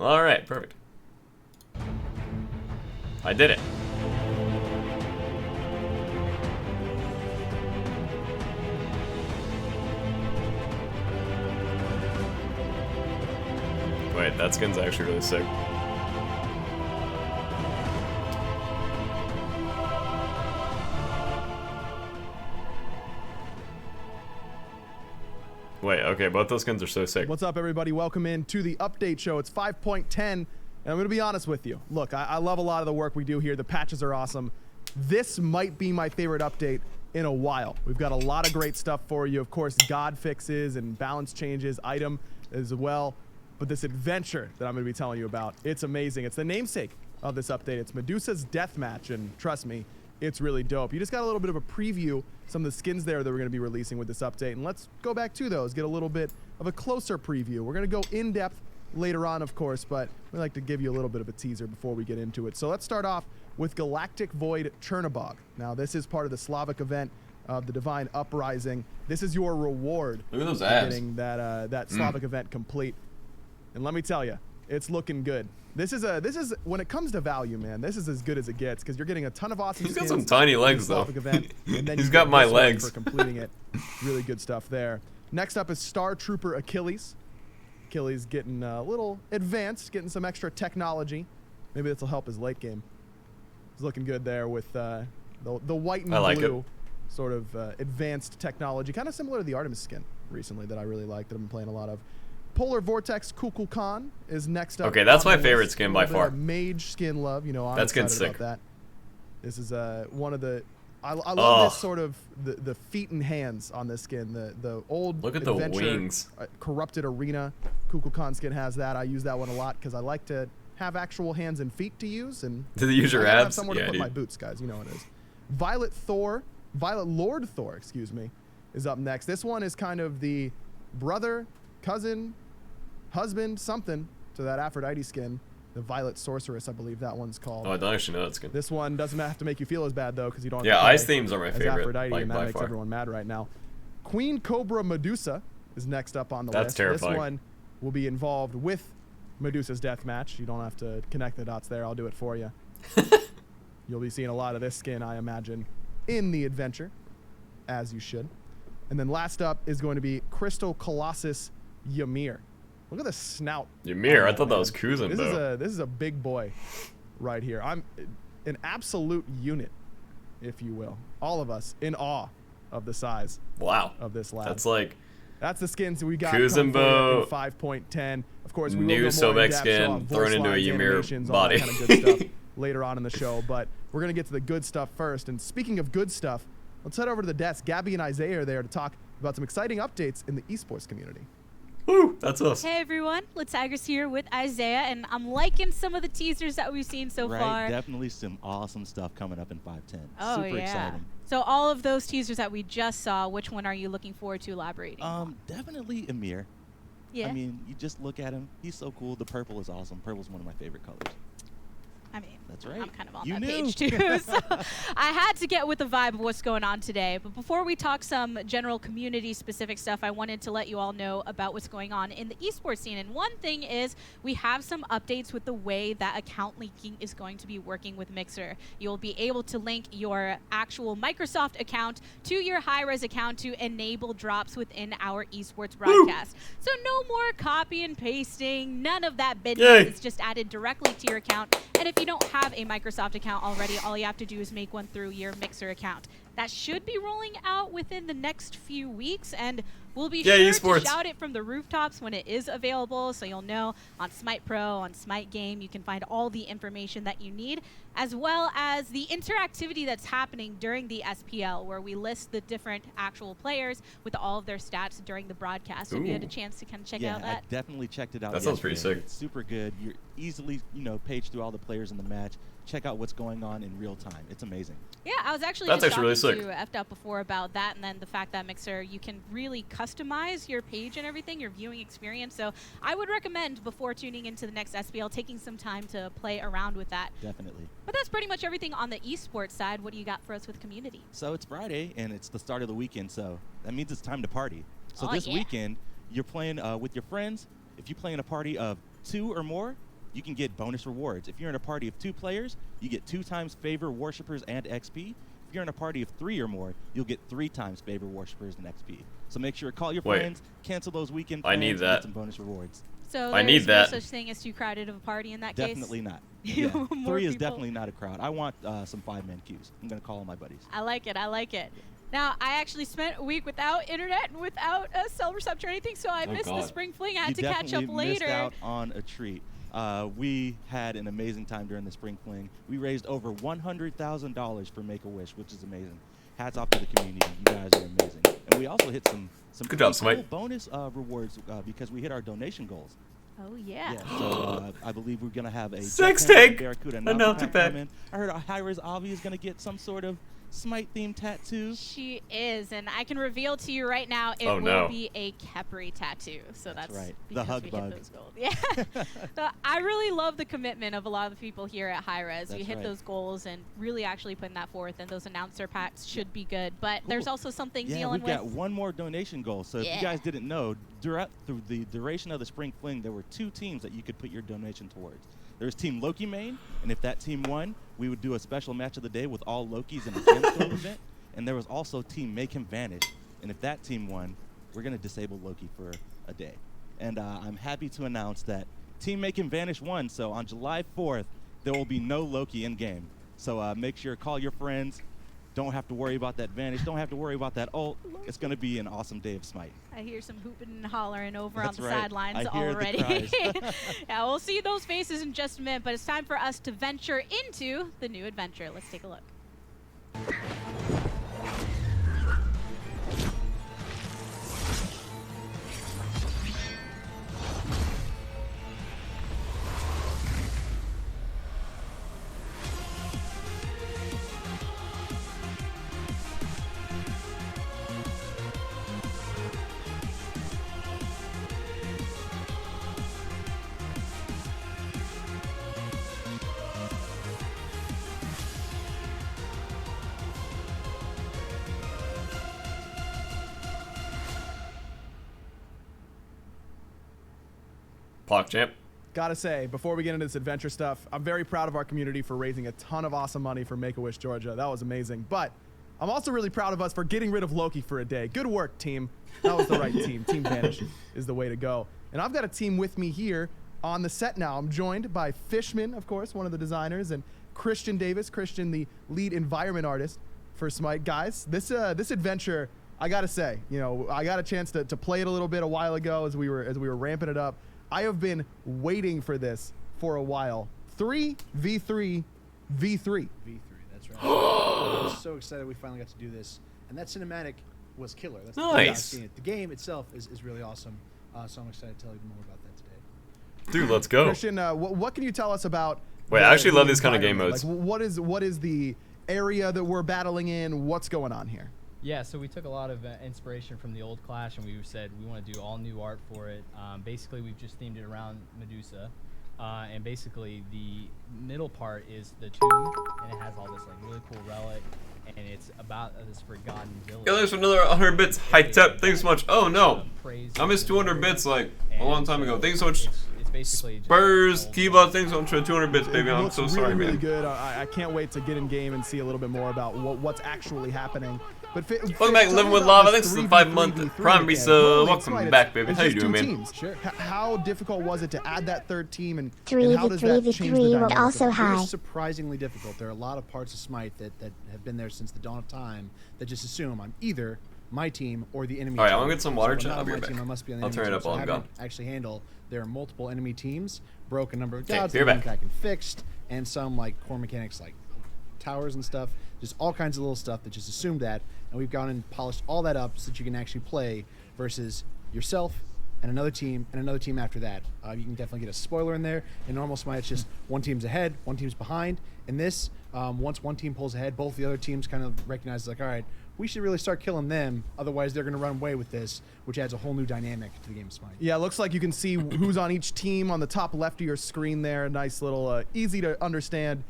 All right, perfect. I did it. Wait, that skin's actually really sick. Wait, okay, both those skins are so sick. What's up, everybody? Welcome in to the update show. It's 5.10, and I'm going to be honest with you. Look, I love a lot of the work we do here. The patches are awesome. This might be my favorite update in a while. We've got a lot of great stuff for you. Of course, God fixes and balance changes, item as well. But this adventure that I'm going to be telling you about, it's amazing. It's the namesake of this update. It's Medusa's Deathmatch, and trust me, it's really dope. You just got a little bit of a preview, some of the skins there that we're going to be releasing with this update. And let's go back to those, get a little bit of a closer preview. We're going to go in-depth later on, of course, but we like to give you a little bit of a teaser before we get into it. So let's start off with Galactic Void Chernobog. Now, this is part of the Slavic event of the Divine Uprising. This is your reward Look at those for abs. getting that Slavic event complete. And let me tell you, it's looking good. This is when it comes to value, man, this is as good as it gets because you're getting a ton of awesome skins. He's got some tiny legs though. Event, and then He's got my legs for completing it. Really good stuff there. Next up is Star Trooper Achilles. Achilles getting a little advanced, getting some extra technology. Maybe this will help his late game. He's looking good there with the white and blue sort of advanced technology, kind of similar to the Artemis skin recently that I really like that I've been playing a lot of. Polar Vortex Kukulkan is next up. Okay, that's my favorite skin by far. Mage skin love, you know, I'm that skin's excited sick. about that. This is one of the I love this sort of the feet and hands on this skin. The old look at the wings. Corrupted Arena Kukulkan skin has that. I use that one a lot because I like to have actual hands and feet to use, and to use your I have abs. somewhere to put my boots, guys. You know what it is. Violet Lord Thor, excuse me, is up next. This one is kind of the brother, cousin, husband, something to that Aphrodite skin. The Violet Sorceress, I believe that one's called. Oh, I don't actually know that skin. This one doesn't have to make you feel as bad though, because you don't have yeah, to ice themes are my favorite. Aphrodite, like, and that by makes far. everyone mad right now. Queen Cobra Medusa is next up on the That's list. terrifying. This one will be involved with Medusa's Deathmatch. You don't have to connect the dots there. I'll do it for you. You'll be seeing a lot of this skin, I imagine, in the adventure, as you should. And then last up is going to be Crystal Colossus Ymir. Look at the snout. Ymir, I thought that was Kuzan, This is a big boy right here. I'm an absolute unit, if you will. All of us in awe of the size of this lab. That's the skins we got. Kuzumbo 5.10. Of course, we new will go more Sobek in-depth, skin thrown into a Ymir all body. that kind of good stuff later on in the show. But we're gonna get to the good stuff first. And speaking of good stuff, let's head over to the desk. Gabby and Isaiah are there to talk about some exciting updates in the esports community. Woo, that's us. Hey everyone, Tigers here with Isaiah, and I'm liking some of the teasers that we've seen so far. Definitely some awesome stuff coming up in 5.10. Oh, Super exciting. So all of those teasers that we just saw, which one are you looking forward to elaborating on? Definitely Ymir. Yeah. I mean, you just look at him. He's so cool. The purple is awesome. Purple's one of my favorite colors. I mean, that's right. I'm kind of on You that knew. page too. So I had to get with the vibe of what's going on today. But before we talk some general community-specific stuff, I wanted to let you all know about what's going on in the esports scene. And one thing is we have some updates with the way that account linking is going to be working with Mixer. You'll be able to link your actual Microsoft account to your hi-rez account to enable drops within our esports broadcast. So no more copy and pasting, none of that business. Yay. It's just added directly to your account. And if you don't have a Microsoft account already, all you have to do is make one through your Mixer account. That should be rolling out within the next few weeks, and we'll be sure esports. to shout it from the rooftops when it is available, so you'll know on Smite Pro, on Smite Game, you can find all the information that you need, as well as the interactivity that's happening during the SPL, where we list the different actual players with all of their stats during the broadcast. Have you had a chance to kind of check out that? Yeah, I definitely checked it out. That sounds pretty yesterday. sick. It's super good. You're easily, page through all the players in the match. Check out what's going on in real time. It's amazing. Yeah, I was actually That's just actually talking really to F'd up before about that, and then the fact that Mixer, you can really customize your page and everything, your viewing experience. So I would recommend, before tuning into the next SPL, taking some time to play around with that. Definitely. But that's pretty much everything on the esports side. What do you got for us with community? So it's Friday, and it's the start of the weekend, so that means it's time to party. So Oh, this yeah. weekend, you're playing with your friends. If you play in a party of 2 or more, you can get bonus rewards. If you're in a party of 2 players, you get 2 times favor worshippers and XP. If you're in a party of 3 or more, you'll get 3 times favor worshippers and XP. So make sure to call your friends, cancel those weekend plans, I need and that. get some bonus rewards. So I there's need no that. such thing as too crowded of a party in that case? Definitely not. You Yeah. want more 3 is people? definitely not a crowd. I want some 5-man queues. I'm going to call all my buddies. I like it. I like it. Now, I actually spent a week without internet and without a cell reception or anything, so I missed the God. spring fling. I had You to catch up definitely later. missed out on a treat. We had an amazing time during the spring fling. We raised over $100,000 for Make-A-Wish, which is amazing. Hats off to the community. You guys are amazing. And we also hit some Good job, pretty Smite. cool bonus rewards because we hit our donation goals. Oh, yeah. So I believe we're going to have a Sex Japan tank! BaRRaCCuDDa Announcer pack. come in. I heard hi-rez Avi is going to get some sort of Smite-themed tattoo. She is, and I can reveal to you right now it Oh, will no. be a Khepri tattoo. So that's right. The because hug we bug. hit those goals. Yeah. So I really love the commitment of a lot of the people here at hi-rez. We That's hit right. those goals and really actually putting that forth, and those announcer packs should be good. But there's Cool. also something Yeah, dealing we've got with. one more donation goal. So if Yeah. you guys didn't know, through the duration of the spring fling, there were 2 teams that you could put your donation towards. There was Team Loki main, and if that team won, we would do a special match of the day with all Lokis in a gemstone event. And there was also Team Make Him Vanish, and if that team won, we're going to disable Loki for a day. And I'm happy to announce that Team Make Him Vanish won, so on July 4th, there will be no Loki in game. So make sure to call your friends. Don't have to worry about that Vanish. Don't have to worry about that ult. It's going to be an awesome day of Smite. I hear some hooping and hollering over That's on the right. sidelines I hear the already. cries. Yeah, we'll see those faces in just a minute, but it's time for us to venture into the new adventure. Let's take a look. PogChamp. Gotta say, before we get into this adventure stuff, I'm very proud of our community for raising a ton of awesome money for Make-A-Wish Georgia. That was amazing. But I'm also really proud of us for getting rid of Loki for a day. Good work, team. That was the right team. Team Vanish is the way to go. And I've got a team with me here on the set now. I'm joined by Fishman, of course, one of the designers, and Christian Davis. Christian, the lead environment artist for Smite. Guys, this adventure, I gotta say, you know, I got a chance to play it a little bit a while ago as we were ramping it up. I have been waiting for this for a while. 3v3 v3. V3, that's right. I'm so excited we finally got to do this. And that cinematic was killer. That's the first time I've Nice. seen it. The game itself is really awesome. So I'm excited to tell you more about that today. Dude, let's go. Christian, what can you tell us about? Wait, I actually love these kind of game environment? modes. Like, what is the area that we're battling in? What's going on here? Yeah, so we took a lot of inspiration from the old Clash, and we said we want to do all new art for it. Basically, we've just themed it around Medusa, and basically the middle part is the tomb, and it has all this like really cool relic, and it's about this forgotten village. Yeah, there's another 100 bits. High tech. Thanks so much. Oh no, Praise I missed 200 bits like a long time ago. Thanks so much. It's basically just Spurs, old- Kiba, thanks so much for 200 bits, baby. It I'm looks so really, sorry, really man. good. I can't wait to get in game and see a little bit more about what's actually happening. But Welcome back, Living with Lava. Thanks for the 5-month Prime resub. Welcome back, baby. How you doing, man? Sure. How difficult was it to add that third team, and Three how v does three that v change the three, dynamic but of also it? It high. was surprisingly difficult. There are a lot of parts of Smite that have been there since the dawn of time that just assume I'm either my team or the enemy All right, team. I'm gonna get some So water, if I'm chat. not I'll on be my right team, back. I must be on the I'll enemy turn it team. up So while I'm having gone. to actually handle there are multiple enemy teams, broke a number of Okay, jobs, be right back. back and fixed, and some like core mechanics like towers and stuff, just all kinds of little stuff that just assumed that, and we've gone and polished all that up so that you can actually play versus yourself and another team after that. You can definitely get a spoiler in there. In normal Smite, it's just one team's ahead, one team's behind. In this, once one team pulls ahead, both the other teams kind of recognize like, all right, we should really start killing them, otherwise they're going to run away with this, which adds a whole new dynamic to the game of Smite. Yeah, it looks like you can see who's on each team on the top left of your screen there. Nice little, easy to understand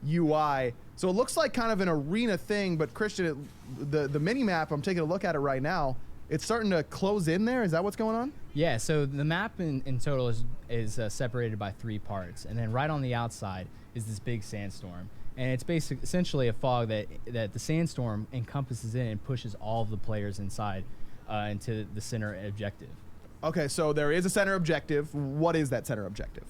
UI. So it looks like kind of an arena thing, but Christian, the mini map, I'm taking a look at it right now. it's starting to close in there. Is that what's going on? Yeah, so the map in total is separated by 3 parts, and then right on the outside is this big sandstorm. And it's essentially a fog that the sandstorm encompasses in and pushes all of the players inside into the center objective. Okay, so there is a center objective. What is that center objective?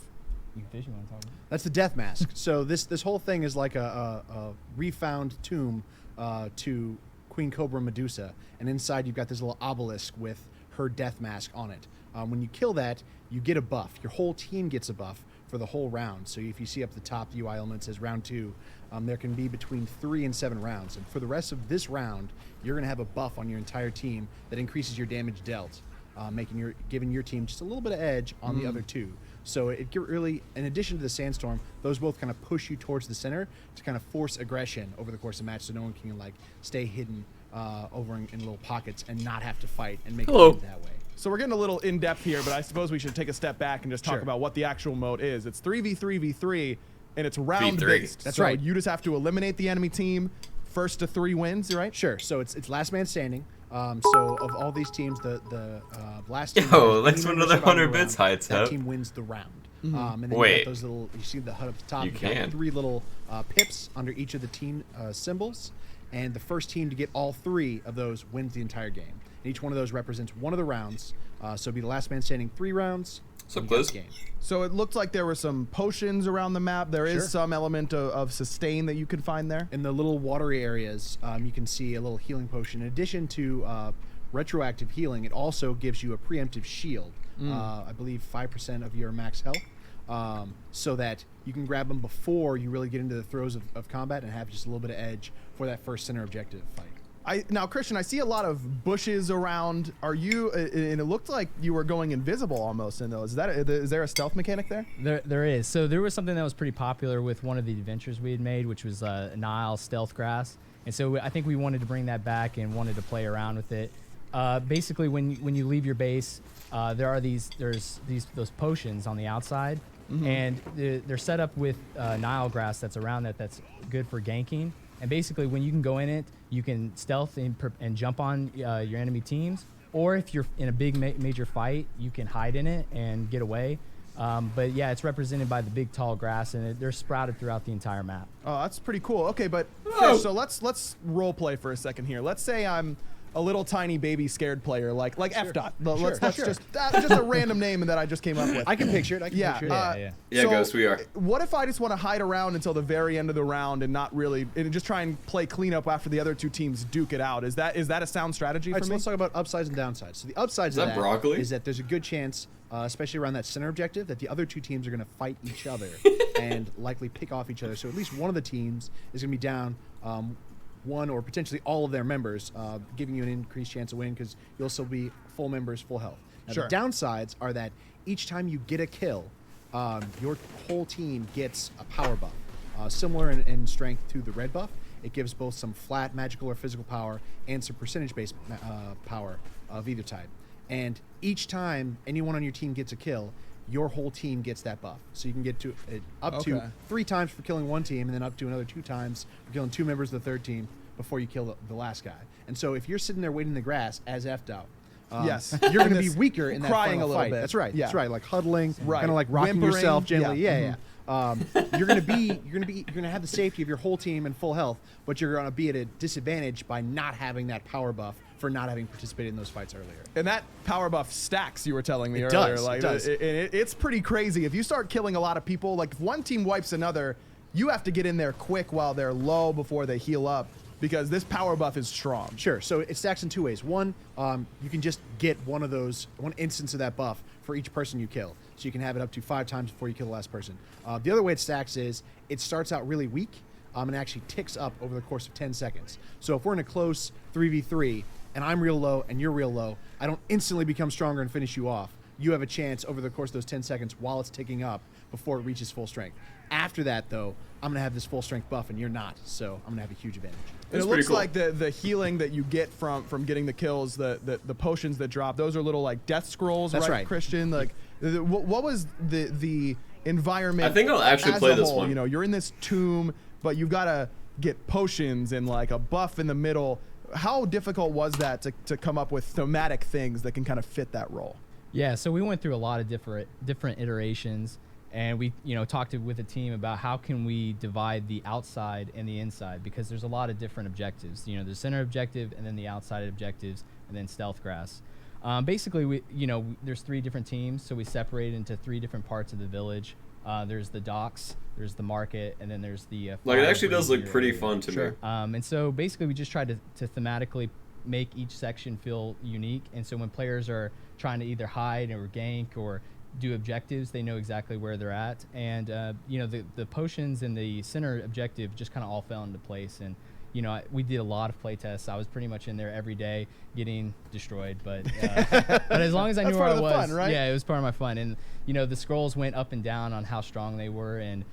You want to talk about? That's the death mask. So this whole thing is like a refound tomb to Queen Cobra Medusa, and inside you've got this little obelisk with her death mask on it. When you kill that, you get a buff. Your whole team gets a buff for the whole round. So if you see up the top, the UI element says round 2. There can be between 3 and 7 rounds. And for the rest of this round, you're going to have a buff on your entire team that increases your damage dealt, giving your team just a little bit of edge on the other 2. So it really, in addition to the sandstorm, those both kind of push you towards the center to kind of force aggression over the course of the match, so no one can like stay hidden over in little pockets and not have to fight and make it that way. So we're getting a little in-depth here, but I suppose we should take a step back and just talk Sure. about what the actual mode is. It's 3v3v3, and it's round-based. That's so right. You just have to eliminate the enemy team. First to 3 wins, right? Sure. So it's last man standing. So of all these teams, the last team Yo, that let's any win member another survive 100 the bits, round, Heights that up. team wins the round. And then Wait. you got those little, you see the HUD up the top. You got can. 3 little pips under each of the team symbols, and the first team to get all 3 of those wins the entire game. And each one of those represents one of the rounds. So it'd be the last man standing 3 rounds. So and you got close. the game. So it looked like there were some potions around the map. There is Sure. some element of sustain that you can find there. In the little watery areas, you can see a little healing potion. In addition to retroactive healing, it also gives you a preemptive shield. I believe 5% of your max health, so that you can grab them before you really get into the throes of combat and have just a little bit of edge for that first center objective fight. Now, Christian, I see a lot of bushes around. Are you? And it looked like you were going invisible almost in those. Is there a stealth mechanic there? There is. So there was something that was pretty popular with one of the adventures we had made, which was Nile Stealth Grass. And so I think we wanted to bring that back and wanted to play around with it. Basically, when you leave your base, there's those potions on the outside, and they're set up with Nile grass that's around that's good for ganking. And basically, when you can go in it, you can stealth and jump on your enemy teams. Or if you're in a big major fight, you can hide in it and get away. But yeah, it's represented by the big tall grass, and they're sprouted throughout the entire map. Oh, that's pretty cool. Okay, but Fish, so let's role play for a second here. Let's say I'm a little tiny baby scared player like F-Dot. Let's just a random name that I just came up with. I can picture it. I can picture it. Yeah, so Ghost, we are. What if I just want to hide around until the very end of the round and not really, and just try and play cleanup after the other 2 teams duke it out? Is that a sound strategy All right, for so me? let's talk about upsides and downsides. So the upsides Is of that broccoli? is that there's a good chance, especially around that center objective, that the other 2 teams are going to fight each other and likely pick off each other. So at least one of the teams is going to be down one or potentially all of their members, giving you an increased chance of winning because you'll still be full members, full health. Now, Sure. the downsides are that each time you get a kill, your whole team gets a power buff. Similar in strength to the red buff, it gives both some flat magical or physical power and some percentage-based power of either type. And each time anyone on your team gets a kill, your whole team gets that buff. So you can get to up to 3 times for killing one team, and then up to another 2 times for killing 2 members of the third team before you kill the last guy. And so if you're sitting there waiting in the grass as F-Dot, yes, you're going to be weaker in that crying final a little fight. bit. That's right. Yeah. That's right. Like huddling, Right. kind of like rocking Whimpering. yourself gently. Yeah. You're going to have the safety of your whole team and full health, but you're going to be at a disadvantage by not having that power buff for not having participated in those fights earlier. And that power buff stacks, you were telling me It earlier. does, Like, it does. It's pretty crazy. If you start killing a lot of people, like if one team wipes another, you have to get in there quick while they're low before they heal up because this power buff is strong. Sure. So it stacks in 2 ways. One, you can just get one instance of that buff for each person you kill. So you can have it up to 5 times before you kill the last person. The other way it stacks is it starts out really weak and actually ticks up over the course of 10 seconds. So if we're in a close 3v3 and I'm real low and you're real low, I don't instantly become stronger and finish you off. You have a chance over the course of those 10 seconds while it's ticking up before it reaches full strength. After that, though, I'm going to have this full strength buff and you're not, so I'm going to have a huge advantage. And it pretty looks cool. like the healing that you get from getting the kills, the potions that drop, those are little like death scrolls, That's right. Christian? Like, what was the environment? I think I'll actually as play a this whole? one. You know, you're in this tomb, but you've got to get potions and like a buff in the middle. How difficult was that to come up with thematic things that can kind of fit that role? Yeah, so we went through a lot of different iterations, and we talked with the team about how can we divide the outside and the inside, because there's a lot of different objectives. The center objective, and then the outside objectives, and then stealth grass. Basically, there's 3 different teams, so we separated into 3 different parts of the village. There's the docks, there's the market, and then there's the like, it actually does look pretty fun to me. And so basically we just tried to thematically make each section feel unique, and so when players are trying to either hide or gank or do objectives, they know exactly where they're at. And the potions and the center objective just kind of all fell into place. And we did a lot of play tests. I was pretty much in there every day getting destroyed, but as long as I knew where I was, fun, right? Yeah, it was part of my fun. And the scrolls went up and down on how strong they were, and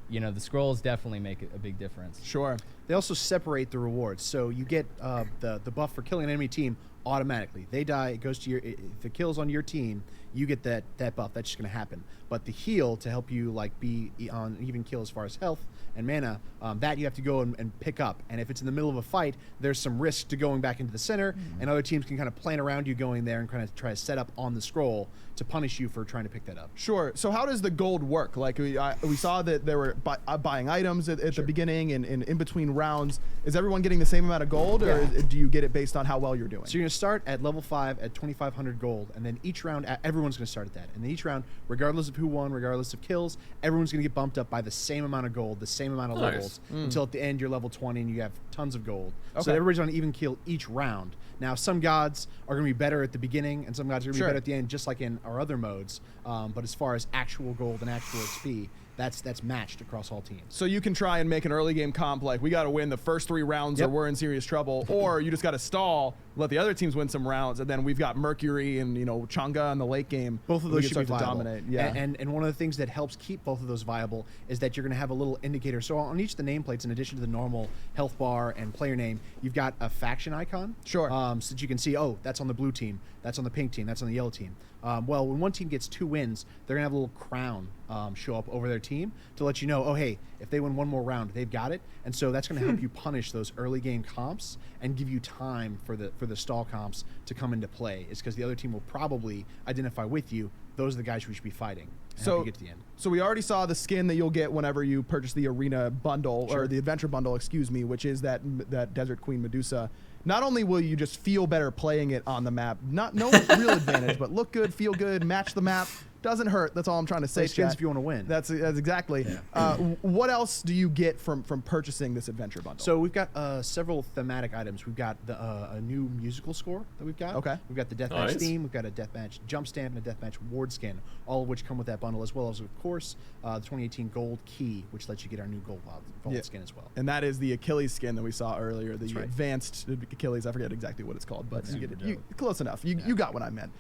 the scrolls definitely make a big difference. Sure. They also separate the rewards, so you get the buff for killing an enemy team automatically. They die, it goes to if the kill's on your team, you get that buff. That's just going to happen. But the heal to help you be on even kill as far as health and mana, that you have to go and pick up. And if it's in the middle of a fight, there's some risk to going back into the center, and other teams can kind of plan around you going there and kind of try to set up on the scroll to punish you for trying to pick that up. Sure. So how does the gold work? Like we saw that there were buying items at the beginning and in between rounds. Is everyone getting the same amount of gold, or do you get it based on how well you're doing? So you're going to start at level 5 at 2,500 gold, and then each round, everyone's going to start at that. And then each round, regardless of who won, regardless of kills, everyone's going to get bumped up by the same amount of gold, the same amount of levels, until at the end you're level 20 and you have tons of gold. Okay. So everybody's on an even kill each round. Now, some gods are going to be better at the beginning, and some gods are going to be better at the end, just like in our other modes. But as far as actual gold and actual XP, that's matched across all teams. So you can try and make an early game comp like, we got to win the first 3 rounds or we're in serious trouble, or you just got to stall, let the other teams win some rounds, and then we've got Mercury and Chang'e in the late game. Both of those should be viable. dominate. Yeah. And one of the things that helps keep both of those viable is that you're going to have a little indicator. So on each of the nameplates, in addition to the normal health bar and player name, you've got a faction icon. Sure. So that you can see, oh, that's on the blue team, that's on the pink team, that's on the yellow team. Well, when one team gets 2 wins, they're going to have a little crown show up over their team to let you know, oh, hey, if they win one more round, they've got it. And so that's going to help you punish those early game comps and give you time for the stall comps to come into play. It's because the other team will probably identify with you, those are the guys we should be fighting. So you get to the end. So we already saw the skin that you'll get whenever you purchase the arena bundle, or the adventure bundle, excuse me, which is that Desert Queen Medusa. Not only will you just feel better playing it on the map, no real advantage, but look good, feel good, match the map. Doesn't hurt. That's all I'm trying to say. Skins if you want to win. That's exactly. Yeah. What else do you get from purchasing this adventure bundle? So we've got several thematic items. We've got a new musical score that we've got. Okay. We've got the deathmatch theme. We've got a deathmatch jump stamp and a deathmatch ward skin, all of which come with that bundle, as well as, of course, the 2018 gold key, which lets you get our new gold vault skin as well. And that is the Achilles skin that we saw earlier, the advanced Achilles. I forget exactly what it's called, but you get it. Close enough. You got what I meant.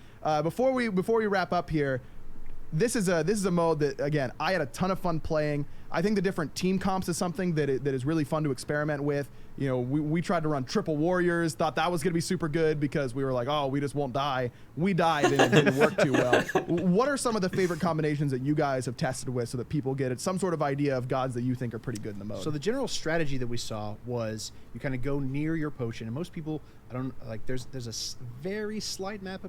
Before we wrap up here. This is a mode that, again, I had a ton of fun playing. I think the different team comps is something that is really fun to experiment with. We tried to run triple warriors, thought that was going to be super good because we were like, oh, we just won't die. We died and it didn't work too well. What are some of the favorite combinations that you guys have tested with so that people get some sort of idea of gods that you think are pretty good in the mode? So the general strategy that we saw was you kind of go near your potion, and most people, there's a very slight map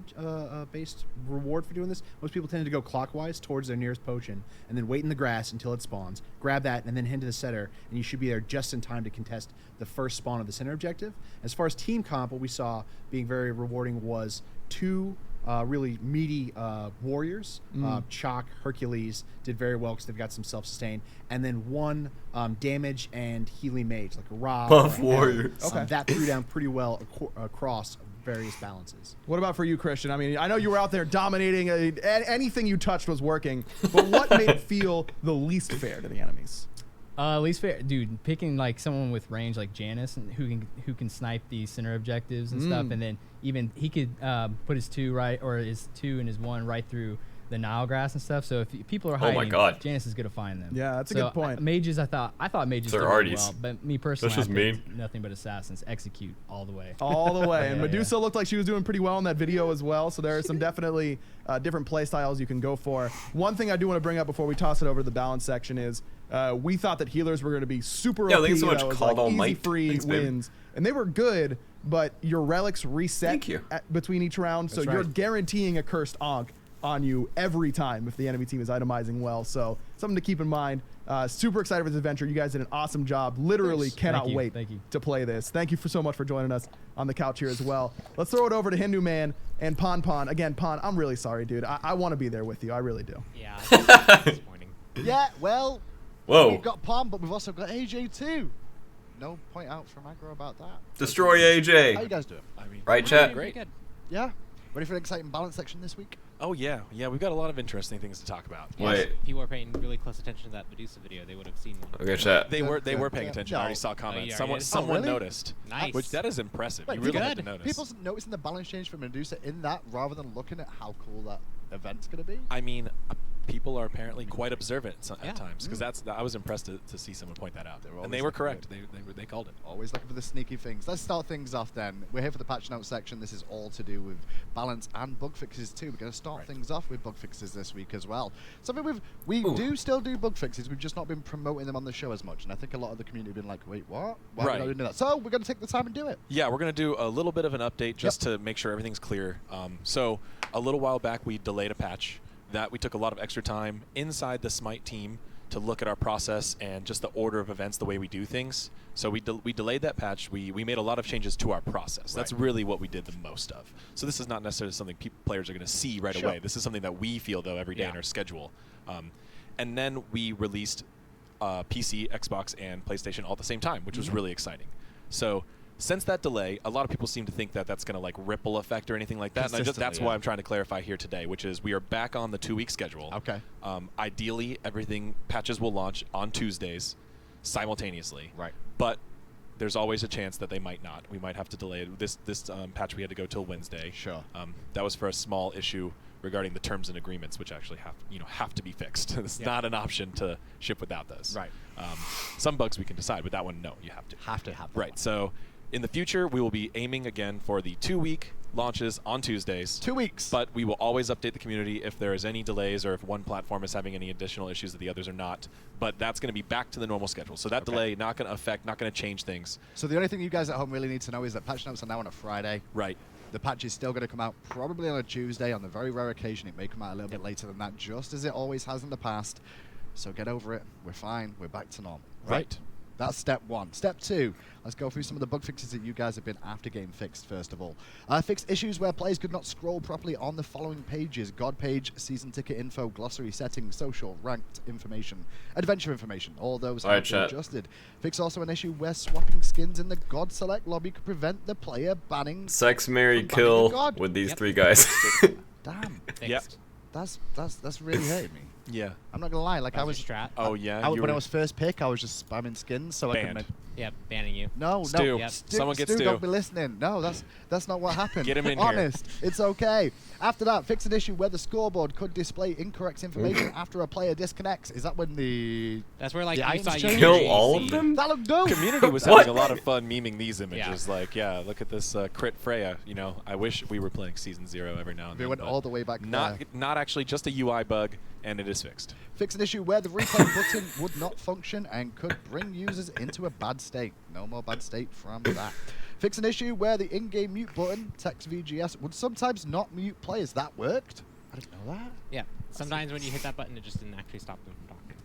based reward for doing this. Most people tend to go clockwise towards their nearest potion and then wait in the grass until it spawns, grab that, and then head to the center, and you should be there just in time to contest the first spawn of the center objective. As far as team comp, what we saw being very rewarding was 2 really meaty warriors. Chalk, Hercules did very well because they've got some self-sustain, and then 1 damage and healing mage, like a Rob. Buff warriors. Okay. That threw down pretty well across various balances. What about for you, Christian? I mean, I know you were out there dominating. Anything you touched was working, but what made it feel the least fair to the enemies? Least fair, dude. Picking like someone with range like Janice, and who can snipe these center objectives and stuff, and then even he could put his 2 right, or his 2 and his 1 right through the Nile grass and stuff. So if people are Oh hiding, my God. Janice is gonna find them. Yeah, that's a So, good point. Mages, I thought mages They're did really arties. well, but me personally, That's just I think mean. nothing but assassins execute all the way. All the way. And Yeah, Medusa looked like she was doing pretty well in that video as well. So there are some definitely different play styles you can go for. One thing I do want to bring up before we toss it over to the balance section is we thought that healers were going to be super Yeah, OP. thanks so much, that was Called All easy Might. free Thanks, babe. wins. And they were good, but your relics reset Thank you. between each round. So That's you're right. guaranteeing a cursed Ankh on you every time if the enemy team is itemizing well. So something to keep in mind. Super excited for this adventure. You guys did an awesome job. Literally cannot Thank you. wait Thank you. to play this. Thank you so much for joining us on the couch here as well. Let's throw it over to Hindu Man and Pon. Again, Pon, I'm really sorry, dude. I want to be there with you. I really do. Yeah, it's disappointing. Yeah, well, Whoa. we've got Palm, but we've also got AJ too. No point out from aggro about that. Destroy How you AJ. guys doing? I mean, Right, we're chat? doing great. Good. Yeah? Ready for an exciting balance section this week? Oh yeah, we've got a lot of interesting things to talk about. Wait. People are paying really close attention to that Medusa video. They would have seen one. Okay, chat. They were Yeah, paying yeah. attention. No. I already saw comments. yeah, Someone yeah. someone really? noticed. Nice. Which that is impressive. Wait, you really good. had to notice. People noticing the balance change for Medusa in that rather than looking at how cool that event's going to be? I mean, people are apparently quite observant Yeah. at times because I was impressed to see someone point that out. They were And always they were looking correct. good. They called it. Always looking for the sneaky things. Let's start things off then. We're here for the patch notes section. This is all to do with balance and bug fixes too. We're going to start things off with bug fixes this week as well. Something we do still do bug fixes. We've just not been promoting them on the show as much. And I think a lot of the community have been like, wait, what? Why Right. are we not doing that? So we're going to take the time and do it. Yeah, we're going to do a little bit of an update just to make sure everything's clear. So a little while back, we delayed a patch. That we took a lot of extra time inside the Smite team to look at our process and just the order of events, the way we do things. So we delayed that patch. We made a lot of changes to our process. That's really what we did the most of. So this is not necessarily something players are going to see right away. This is something that we feel, though, every day in our schedule. And then we released PC, Xbox, and PlayStation all at the same time, which was really exciting. So since that delay, a lot of people seem to think that that's going to like ripple effect or anything like that. And that's Consistently, why I'm trying to clarify here today, which is we are back on the 2-week schedule. Okay. Ideally, patches will launch on Tuesdays simultaneously. Right. But there's always a chance that they might not. We might have to delay it. This patch we had to go till Wednesday. Sure. That was for a small issue regarding the terms and agreements, which actually have to be fixed. It's not an option to ship without those. Right. Some bugs we can decide, but that one, no, you have to. Have to have that Right. one. So in the future, we will be aiming again for the 2-week launches on Tuesdays. 2 weeks. But we will always update the community if there is any delays or if one platform is having any additional issues that the others are not. But that's going to be back to the normal schedule. So that delay not going to change things. So the only thing you guys at home really need to know is that patch notes are now on a Friday. Right. The patch is still going to come out probably on a Tuesday. On the very rare occasion, it may come out a little bit later than that, just as it always has in the past. So get over it. We're fine. We're back to normal. Right. That's step one. Step two, let's go through some of the bug fixes that you guys have been after game fixed, first of all. Fixed issues where players could not scroll properly on the following pages: God page, season ticket info, glossary settings, social, ranked information, adventure information. All those have been adjusted. Fix also an issue where swapping skins in the God select lobby could prevent the player banning Sex, marry, from banning a kill god. with these 3 guys. Damn. Fixed. That's really hurting me. Yeah. I'm not gonna lie. Like That I was was. your strat. Oh, yeah. When I was first pick, I was just spamming skins so I Banned. could. Yeah, banning you. No, Stu. no. Yep. Stu, Someone gets Stu, Stu. don't be listening. No, that's not what happened. Get him in here. Honest, it's okay. After that, fix an issue where the scoreboard could display incorrect information after a player disconnects. Is that when the That's where like The you items saw change? your Kill GC. all of them? that looked no? Community was What? having a lot of fun memeing these images. Like, yeah, look at this crit Freya. You know, I wish we were playing Season 0 every now and We then. went but all the way back Not there. not actually just a UI bug, and it is fixed. Fix an issue where the replay button would not function and could bring users into a bad state. No more bad state from that. Fix an issue where the in-game mute button, text VGS, would sometimes not mute players. That worked? I didn't know that. Yeah. Sometimes when you hit that button, it just didn't actually stop them from talking.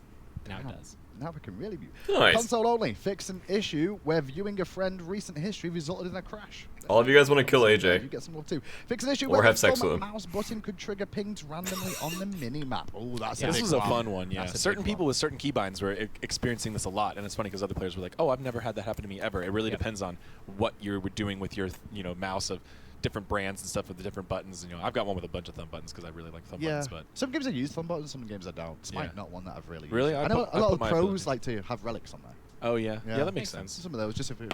And now Wow. it does. Now we can really mute. Nice. Console only. Fix an issue where viewing a friend recent history resulted in a crash. All of you guys want to kill You AJ. get some more too. Fix an issue Or where have the sex format with him. mouse button could trigger pings randomly on the mini-map. Oh, that's a This big was a one. fun one, yeah. That's a Certain big people one. with certain keybinds were experiencing this a lot, and it's funny because other players were like, "Oh, I've never had that happen to me ever." It really depends on what you're doing with your, mouse of different brands and stuff with the different buttons. You know, I've got one with a bunch of thumb buttons because I really like thumb Yeah. buttons. But Some games I use thumb buttons, some games I don't. Smite Yeah. not one that I've really used. Really? I I know put- a I lot put of my pros abilities. like to have relics on there. Oh, yeah. Yeah, that makes sense. Some of those, just a quick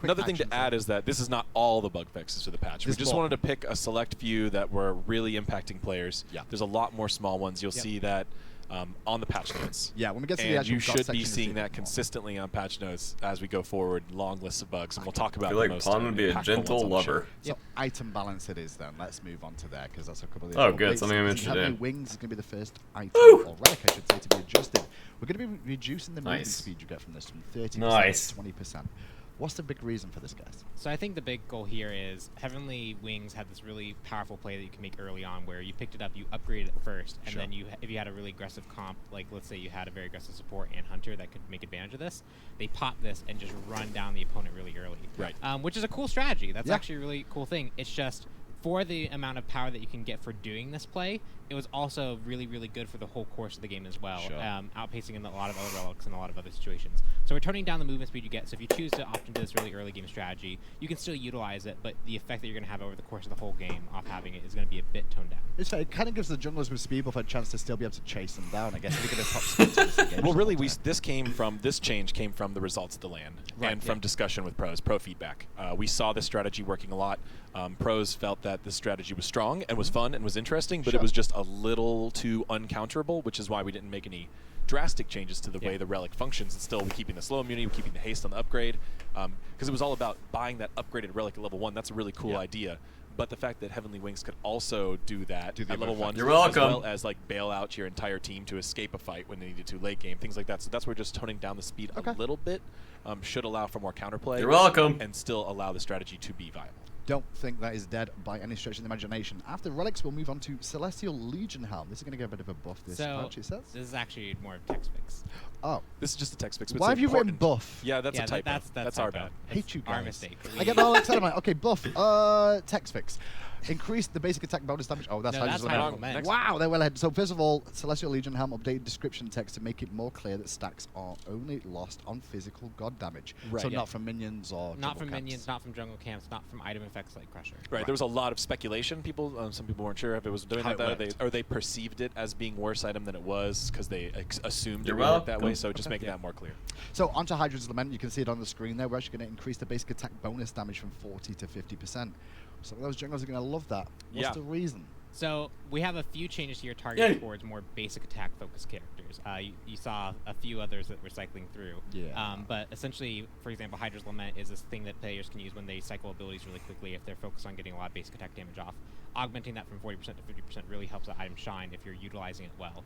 another thing to actions add there. is that this is not all the bug fixes for the patch. We There's just more. wanted to pick a select few that were really impacting players. Yeah. There's a lot more small ones. You'll see that on the patch notes. Yeah, when we get to the And actual you God should section, be you'll see seeing a that bit more. consistently on patch notes as we go forward. Long lists of bugs, and we'll talk about I feel the like most Pawn would be a impactful gentle ones on the show. lover. So item balance it is then. Let's move on to there because that's a couple of the Oh, actual good, updates. something I'm So interested Heavenly in. Wings is going to be the first item, Woo! or relic I should say, to be adjusted. We're going to be reducing the movement Nice. speed you get from this from 30% Nice. to 20%. What's the big reason for this, guys? So I think the big goal here is Heavenly Wings had this really powerful play that you can make early on where you picked it up, you upgraded it first, and Sure. then if you had a really aggressive comp, like let's say you had a very aggressive support and hunter that could make advantage of this, they pop this and just run down the opponent really early. Right. Which is a cool strategy. That's Yeah. actually a really cool thing. It's just for the amount of power that you can get for doing this play, it was also really, really good for the whole course of the game as well, Sure. outpacing in a lot of other relics and a lot of other situations. So we're toning down the movement speed you get. So if you choose to opt into this really early game strategy, you can still utilize it, but the effect that you're going to have over the course of the whole game off having it is going to be a bit toned down. It's fair. It kind of gives the junglers with speed buff a chance to still be able to chase them down, I guess. If you're going to top speed to this engage Well, the really, whole time. this change came from the results of the LAN Right, and from yeah. discussion with pros, pro feedback. We saw this strategy working a lot. Pros felt that this strategy was strong and was fun and was interesting, but Sure. it was just a little too uncounterable, which is why we didn't make any drastic changes to the way the relic functions. And still, we're keeping the slow immunity, we're keeping the haste on the upgrade, because it was all about buying that upgraded relic at level 1. That's a really cool idea. But the fact that Heavenly Wings could also do that Do the at level other 1, You're as welcome. well as like bail out your entire team to escape a fight when they needed to late game, things like that. So that's where just toning down the speed Okay. a little bit should allow for more counterplay. You're welcome. And still allow the strategy to be viable. Don't think that is dead by any stretch of the imagination. After relics, we'll move on to Celestial Legion Helm. This is going to get a bit of a buff this So patch, it says. this is actually more of text fix. Oh, This is just a text fix. but why it's have you written important. buff? Yeah, that's Yeah, a typo. that's our typo. bad. I hate you guys. Our mistake. I get all excited. I'm like, okay, buff. Text fix. Increase the basic attack bonus damage. Oh, that's No, how that's you how just I meant. Wow, they're well ahead. So first of all, Celestial Legion Helm updated description text to make it more clear that stacks are only lost on physical god damage. Right. So Yeah. not from minions or Not jungle from camps. minions, not from jungle camps, not from item effects like Crusher. Right, there was a lot of speculation. Some people weren't sure if it was doing How it that, worked. or they perceived it as being worse item than it was because they assumed You're it would work that way. welcome. So just making that more clear. So onto Hydra's Lament, you can see it on the screen there. We're actually going to increase the basic attack bonus damage from 40 to 50%. Some of those junglers are going to love that. What's Yeah. the reason? So we have a few changes here targeted Yay. towards more basic attack focused characters. You saw a few others that we're cycling through. Yeah. But essentially, for example, Hydra's Lament is this thing that players can use when they cycle abilities really quickly if they're focused on getting a lot of basic attack damage off. Augmenting that from 40% to 50% really helps the item shine if you're utilizing it well.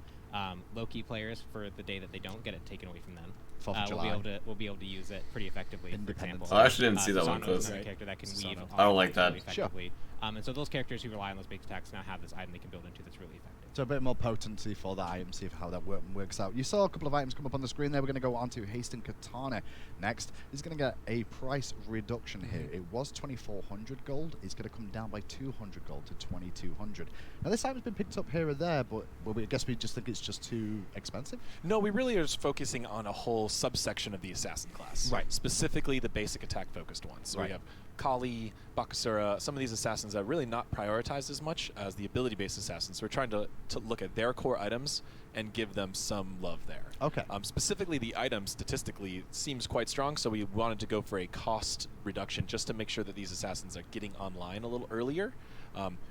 Low-key players, for the day that they don't get it taken away from them, 4th of will July. be able to use it pretty effectively. For Independence example, I actually didn't see that one Susano is close. another character that can weave. Susano. I don't like that. really Sure. effectively. And so those characters who rely on those basic attacks now have this item they can build into that's really effective. So a bit more potency for that item, see how that works out. You saw a couple of items come up on the screen there. We're going to go on to Hasten Katana next. He's going to get a price reduction here. It was 2,400 gold. It's going to come down by 200 gold to 2,200. Now this item's been picked up here or there, but I guess we just think it's just too expensive. No, we really are just focusing on a whole subsection of the assassin class. Right. Specifically the basic attack focused ones. So Right. we have Kali, BaRRaCCuDDa, some of these assassins that are really not prioritized as much as the ability-based assassins. So we're trying to look at their core items and give them some love there. Okay. Specifically, the item statistically seems quite strong, so we wanted to go for a cost reduction just to make sure that these assassins are getting online a little earlier.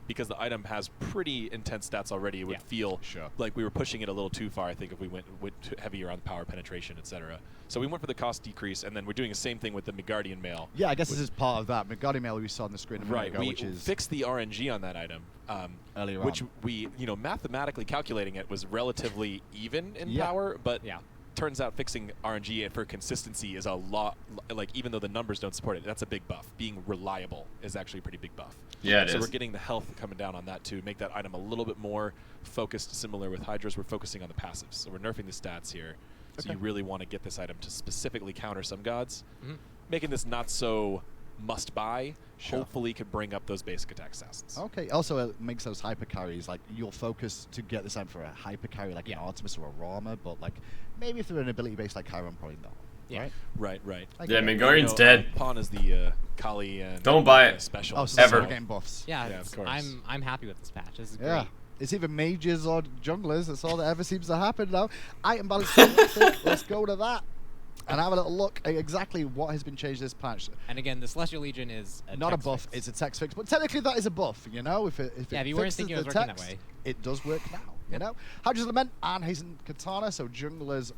Because the item has pretty intense stats already, it would feel Sure. like we were pushing it a little too far, I think, if we went heavier on power penetration, etc. So we went for the cost decrease, and then we're doing the same thing with the Midgardian Mail. Yeah, I guess this is part of that. Midgardian Mail we saw on the screen a minute Right, ago, we which is fixed the RNG on that item, earlier which on. we, mathematically calculating it was relatively even in Yeah. power, but Yeah. turns out fixing RNG for consistency is a lot, like even though the numbers don't support it, that's a big buff. Being reliable is actually a pretty big buff. Yeah, it so is. we're getting the health coming down on that to make that item a little bit more focused, similar with Hydra's. We're focusing on the passives, so we're nerfing the stats here. So Okay. you really want to get this item to specifically counter some gods. Mhm. Making this not so must buy, Sure. hopefully could bring up those basic attack assassins. Okay. Also, it makes those hyper carries like you'll focus to get this item for a hyper carry like an Artemis or a Rama, but like maybe if they're an ability based like Chiron, probably not. Yeah. Right. Right. I Yeah, get it. Midgardian's dead. Pawn is the Kali and Don't buy it. special. Oh, so Ever. they're getting buffs. Yeah, Yeah, of it's- course. I'm happy with this patch. This is Yeah. great. It's either mages or junglers. That's all that ever seems to happen now. Item balance. Let's go to that. and have a little look at exactly what has been changed this patch. And again, the Celestial Legion is Not a text buff, fix. it's a text fix, but technically that is a buff, you know? If it Yeah, if you weren't fixes thinking it the was working that text, way. it does work now, you know? hi-rez Lament and Hasten Katana, so Jungler's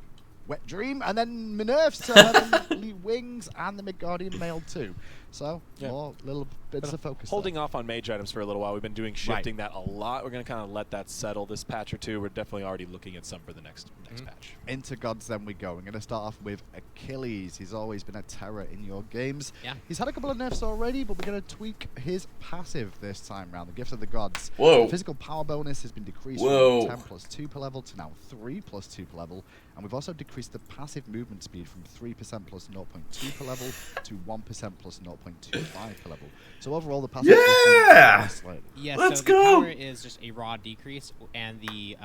Wet Dream, and then Minerves to Heavenly Wings and the Midgardian Mail too. So, more little bits of focus. Holding off on mage items for a little while. We've been doing shifting that a lot. We're going to kind of let that settle this patch or two. We're definitely already looking at some for the next patch. Into gods then we go. We're going to start off with Achilles. He's always been a terror in your games. Yeah. He's had a couple of nerfs already, but we're going to tweak his passive this time round. The Gift of the Gods. Whoa. Physical power bonus has been decreased Whoa. from 10 plus 2 per level to now 3 plus 2 per level. And we've also decreased the passive movement speed from 3% plus 0.2 per level to 1% plus 0.25 per level. So overall, the passive Yeah! Yeah, Let's so go! the power is just a raw decrease, and the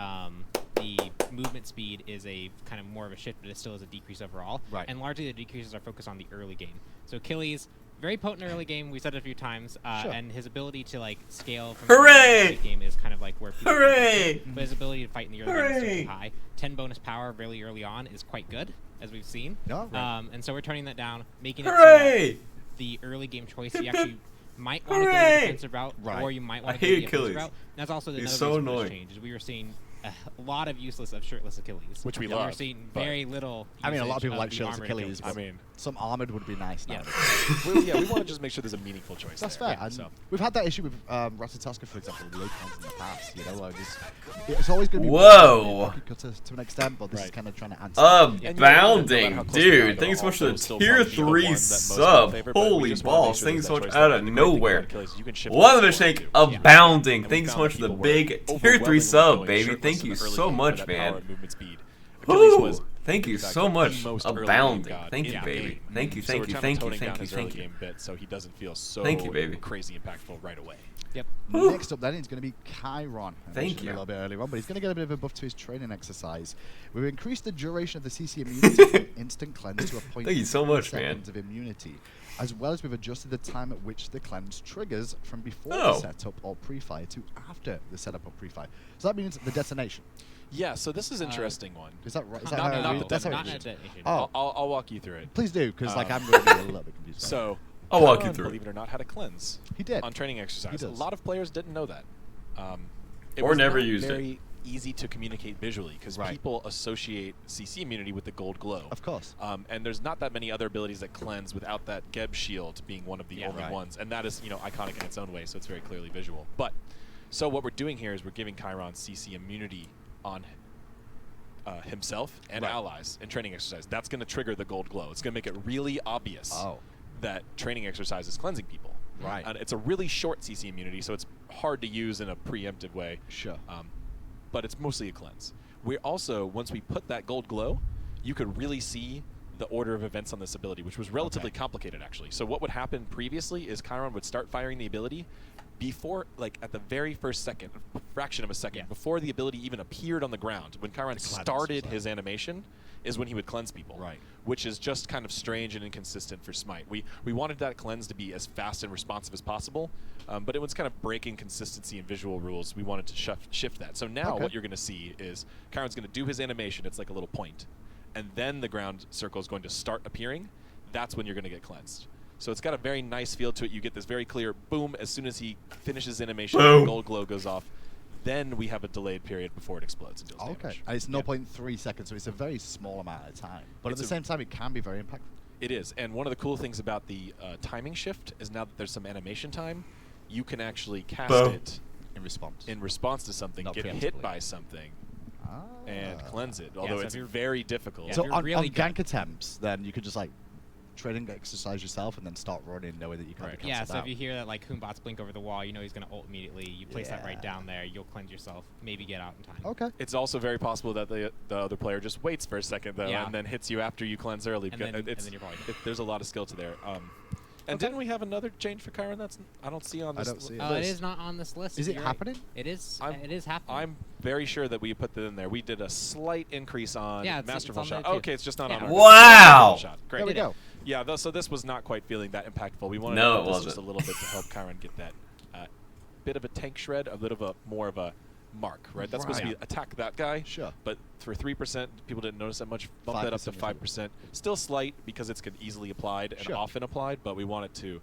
movement speed is a kind of more of a shift, but it still is a decrease overall. Right. And largely the decreases are focused on the early game. So Achilles, very potent early game. We said it a few times, Sure. and his ability to like scale from Hooray! the late game is kind of like where people. Hooray! But his ability to fight in the early game is Hooray! super high. 10 bonus power really early on is quite good, as we've seen. No, right. And so we're turning that down, making it so Hooray! that the early game choice you Hip, hip. actually might want to go the Hooray! defensive route, Right. or you might I want to go hate the offensive Achilles. route. And that's also the He's another so reason for this annoying. change is we were seeing a lot of useless of shirtless Achilles, Which we and love, we're seeing but- very little. I mean, a lot of usage people like the shirtless armored Achilles. I but mean, some armored would be nice Yeah. nowadays. we want to just make sure there's a meaningful choice. That's there. fair. And So. we've had that issue with Ratatoska, for example, with Locons in the past. You know, like it's always going to be Whoa. cutter to an extent, but this is Right. kind of trying to answer. And you know, no matter how Abounding, close we are, dude. though, Thanks so much for also the still tier probably the one 3 that most sub. favor, but we Holy just wanna make balls. sure Thanks so there's much that out choice. of The great thing about nowhere. Achilles is you can shift One of it the shake forward. abounding. And we Thanks so found much that for the people were big tier 3 overwhelmingly sub, going baby. shirtless Thank in you the early so game for much, that power man. and movement speed. Achilles was, Thank you in fact, so the much. most early game Abounding. god Thank in you, the baby. game. Thank you, So thank we're you, kind of thank you, toning thank down you, his thank early you. game bit so he doesn't feel so Thank you, baby. crazy impactful right away. Yep. Next up then is going to be Chiron. I Thank mentioned you. A little bit earlier on, but he's going to get a bit of a buff to his training exercise. We've increased the duration of the CC immunity from instant cleanse to a point. Thank you so much, man. seconds of immunity, as well as we've adjusted the time at which the cleanse triggers from before Oh. the setup or pre-fire to after the setup or pre-fire. So that means the detonation. Yeah, so this is an interesting one. Is that right? Is Not- that how not we- the that's how not it a is? detonation. Oh, I'll walk you through it. please do, because like Um, I'm going to be a little bit confused. So, I'll walk you Chiron, through it. believe it or not, had a cleanse he did. on training exercise. A does. lot of players didn't know that. It Or was never not used it. very easy to communicate visually because Right. people associate CC immunity with the gold glow. Of course. And there's not that many other abilities that cleanse without that Geb shield being one of the Yeah. only Right. ones, and that is iconic in its own way, so it's very clearly visual. But so what we're doing here is we're giving Chiron CC immunity on himself and Right. allies in training exercise. That's going to trigger the gold glow. It's going to make it really obvious Oh. that training exercise is cleansing people. Right. And it's a really short CC immunity, so it's hard to use in a preemptive way. Sure. But it's mostly a cleanse. We also, once we put that gold glow, you could really see the order of events on this ability, which was relatively complicated, actually. So what would happen previously is Chiron would start firing the ability before, like, at the very first second, a fraction of a second, Yeah. before the ability even appeared on the ground. When Chiron started his animation is when he would cleanse people. Right. Which is just kind of strange and inconsistent for Smite. We wanted that cleanse to be as fast and responsive as possible, but it was kind of breaking consistency and visual rules. We wanted to shift that. So now what you're going to see is Chiron's going to do his animation. It's like a little point. And then the ground circle is going to start appearing. That's when you're going to get cleansed. So it's got a very nice feel to it. You get this very clear boom as soon as he finishes animation, Boom. the gold glow goes off. Then we have a delayed period before it explodes and deals Okay. damage. And it's Yeah. 0.3 seconds, so it's a very small amount of time. But It's at the same time, it can be very impactful. It is, and one of the cool things about the timing shift is now that there's some animation time, you can actually cast Boom. it In response. in response to something, Not get preemptively. hit by something, and cleanse it. Although so it's if you're- very difficult. Yeah, So if you're on really gank attempts, then you could just like training exercise yourself and then start running, knowing that you can't Right. be Yeah, cancelled so out. if you hear that like Hoombots blink over the wall, you know he's going to ult immediately. You place that right Yeah. down there. You'll cleanse yourself. Maybe get out in time. Okay. It's also very possible that the other player just waits for a second though, Yeah. and then hits you after you cleanse early. And because then- and it's, then you're probably dead. there's a lot of skill to there. And didn't we have another change for Chiron? That's I don't see on I this. don't see it. It is not on this list. Is it you're right. happening? It is. I'm- It is happening. I'm very sure that we put that in there. We did a slight increase on Yeah, it's Masterful on there Shot. too. Okay, it's just not Yeah. on our Wow. Masterful Shot. Great. There we did it. go. Yeah, so this was not quite feeling that impactful. We wanted No, to it do this wasn't. just a little bit to help Chiron get that bit of a tank shred, a bit of a more of a mark, right? That's supposed to be attack that guy. Sure. But for 3%, people didn't notice that much. Bump that up to 5%. Still slight because it's easily applied and often applied, but we want it to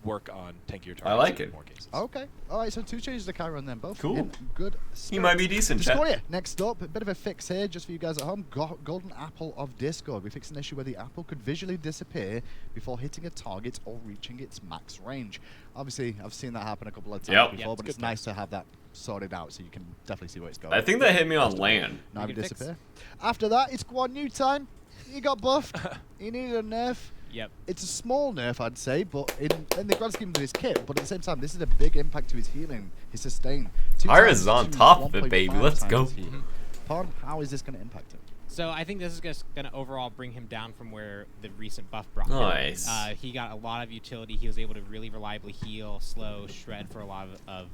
work on tankier targets. I like it. In more cases. Okay. All right, so 2 changes to CHIRON then, both. Cool. In good He might be decent, chat. Discordia. Next up, a bit of a fix here just for you guys at home. Golden Apple of Discord. We fixed an issue where the apple could visually disappear before hitting a target or reaching its max range. Obviously, I've seen that happen a couple of times before, but it's nice to have that sorted out so you can definitely see where it's going. I think that hit me on land. Now disappear. After that, it's Guan Yu time. He got buffed. He needed a nerf. Yep. It's a small nerf, I'd say, but in the grand scheme of his kit, but at the same time, this is a big impact to his healing, his sustain. hi-rez is on top of it, baby. Let's go. Pardon, how is this going to impact him? So I think this is going to overall bring him down from where the recent buff brought Nice. him. He got a lot of utility. He was able to really reliably heal, slow, shred for a lot of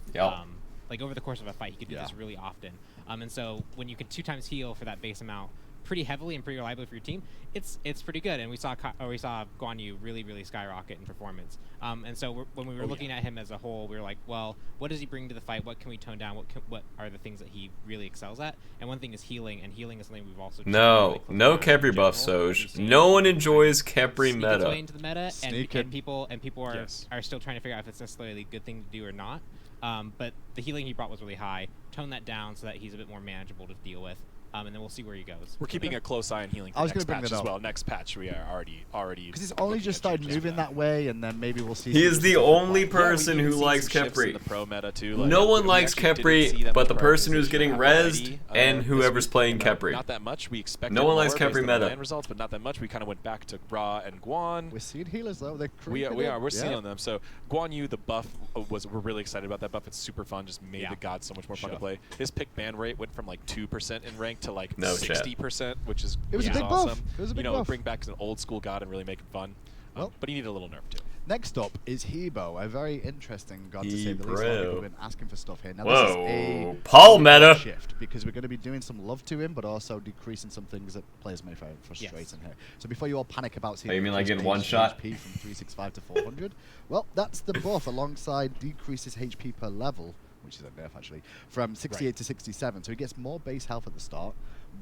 like over the course of a fight. He could do this really often. And so when you can 2 times heal for that base amount pretty heavily and pretty reliably for your team, it's pretty good. And we saw Guan Yu really skyrocket in performance. And so when we were looking at him as a whole, we were like, well, what does he bring to the fight? What can we tone down? What are the things that he really excels at? And one thing is healing, and healing is something we've also no Khepri buff, Soj. No one enjoys Khepri meta. Into the meta, and people are still trying to figure out if it's necessarily a good thing to do or not. But the healing he brought was really high. Tone that down so that he's a bit more manageable to deal with. And then we'll see where he goes. We're keeping a close eye on healing. I was going to bring that as up. well. Next patch, we are already. Because it's only just started moving that way, and then maybe we'll see. He is the only person who likes Khepri. The pro meta too. No one likes Khepri, but the person who's getting rezzed and whoever's playing Khepri. Not that much. We expected no one likes more Khepri based on the meta. land results, but not that much. We kind of went back to Bra and Guan. We're seeing healers though. They're we are. We're seeing them. So Guan Yu, the buff we're really excited about that buff. It's super fun. Just made the god so much more fun to play. His pick ban rate went from like 2% in rank to like 60%, which is it was a big awesome. buff. It was a big buff. Bring back an old school god and really make it fun. But he needed a little nerf too. Next up is Hebo, a very interesting god to say the least. A lot of people have been asking for stuff here. Now Whoa, this is a Paul meta shift because we're going to be doing some love to him, but also decreasing some things that players may find frustrating here. So before you all panic about seeing you mean like getting one shot HP from 365 to 400, well, that's the buff alongside decreases HP per level, which is a nerf actually, from 68 to 67. So he gets more base health at the start,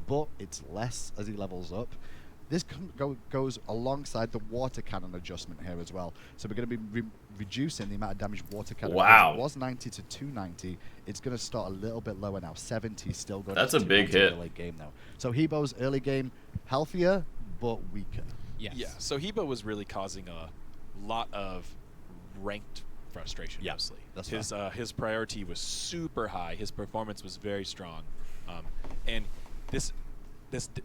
but it's less as he levels up. This goes alongside the water cannon adjustment here as well. So we're going to be reducing the amount of damage water cannon. Wow. It was 90 to 290. It's going to start a little bit lower now. 70 still going. That's a big hit. Late game though. So Hebo's early game healthier but weaker. Yes. Yeah. So Hebo was really causing a lot of ranked frustration. Mostly. That's his priority was super high. His performance was very strong, and this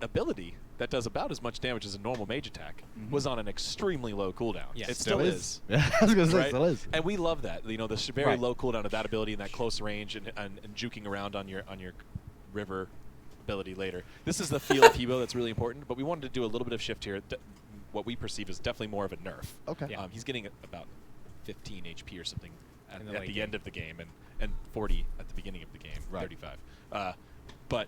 ability that does about as much damage as a normal mage attack was on an extremely low cooldown. Yes. It still is. Yeah, I was going to say, right? it still is. And we love that. You know, the very low cooldown of that ability and that close range and juking around on your river ability later. This is the feel of Hebo that's really important, but we wanted to do a little bit of shift here. What we perceive is definitely more of a nerf. Okay. Yeah. He's getting about 15 HP or something at the the end of the game and 40 at the beginning of the game, 35. But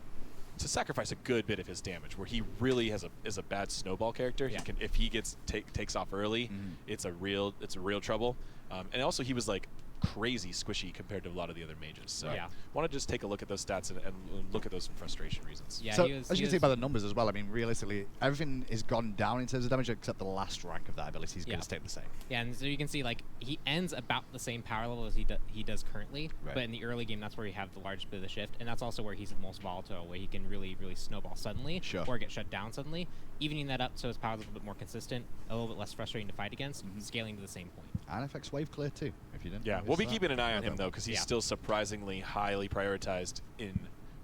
to sacrifice a good bit of his damage, where he really is a bad snowball character. He can, if he takes off early, it's a real trouble. And also he was like crazy squishy compared to a lot of the other mages. So want to just take a look at those stats and look at those frustration reasons. Yeah, so as you can see by the numbers as well, I mean, realistically, everything is gone down in terms of damage except the last rank of that ability is going to stay the same. Yeah, and so you can see like he ends about the same power level as he does currently, but in the early game, that's where you have the largest bit of the shift, and that's also where he's the most volatile, where he can really snowball suddenly or get shut down suddenly. Evening that up so his power is a little bit more consistent, a little bit less frustrating to fight against, scaling to the same point. And affects wave clear too, if you didn't. Yeah, we'll be keeping an eye on him though, because he's still surprisingly highly prioritized in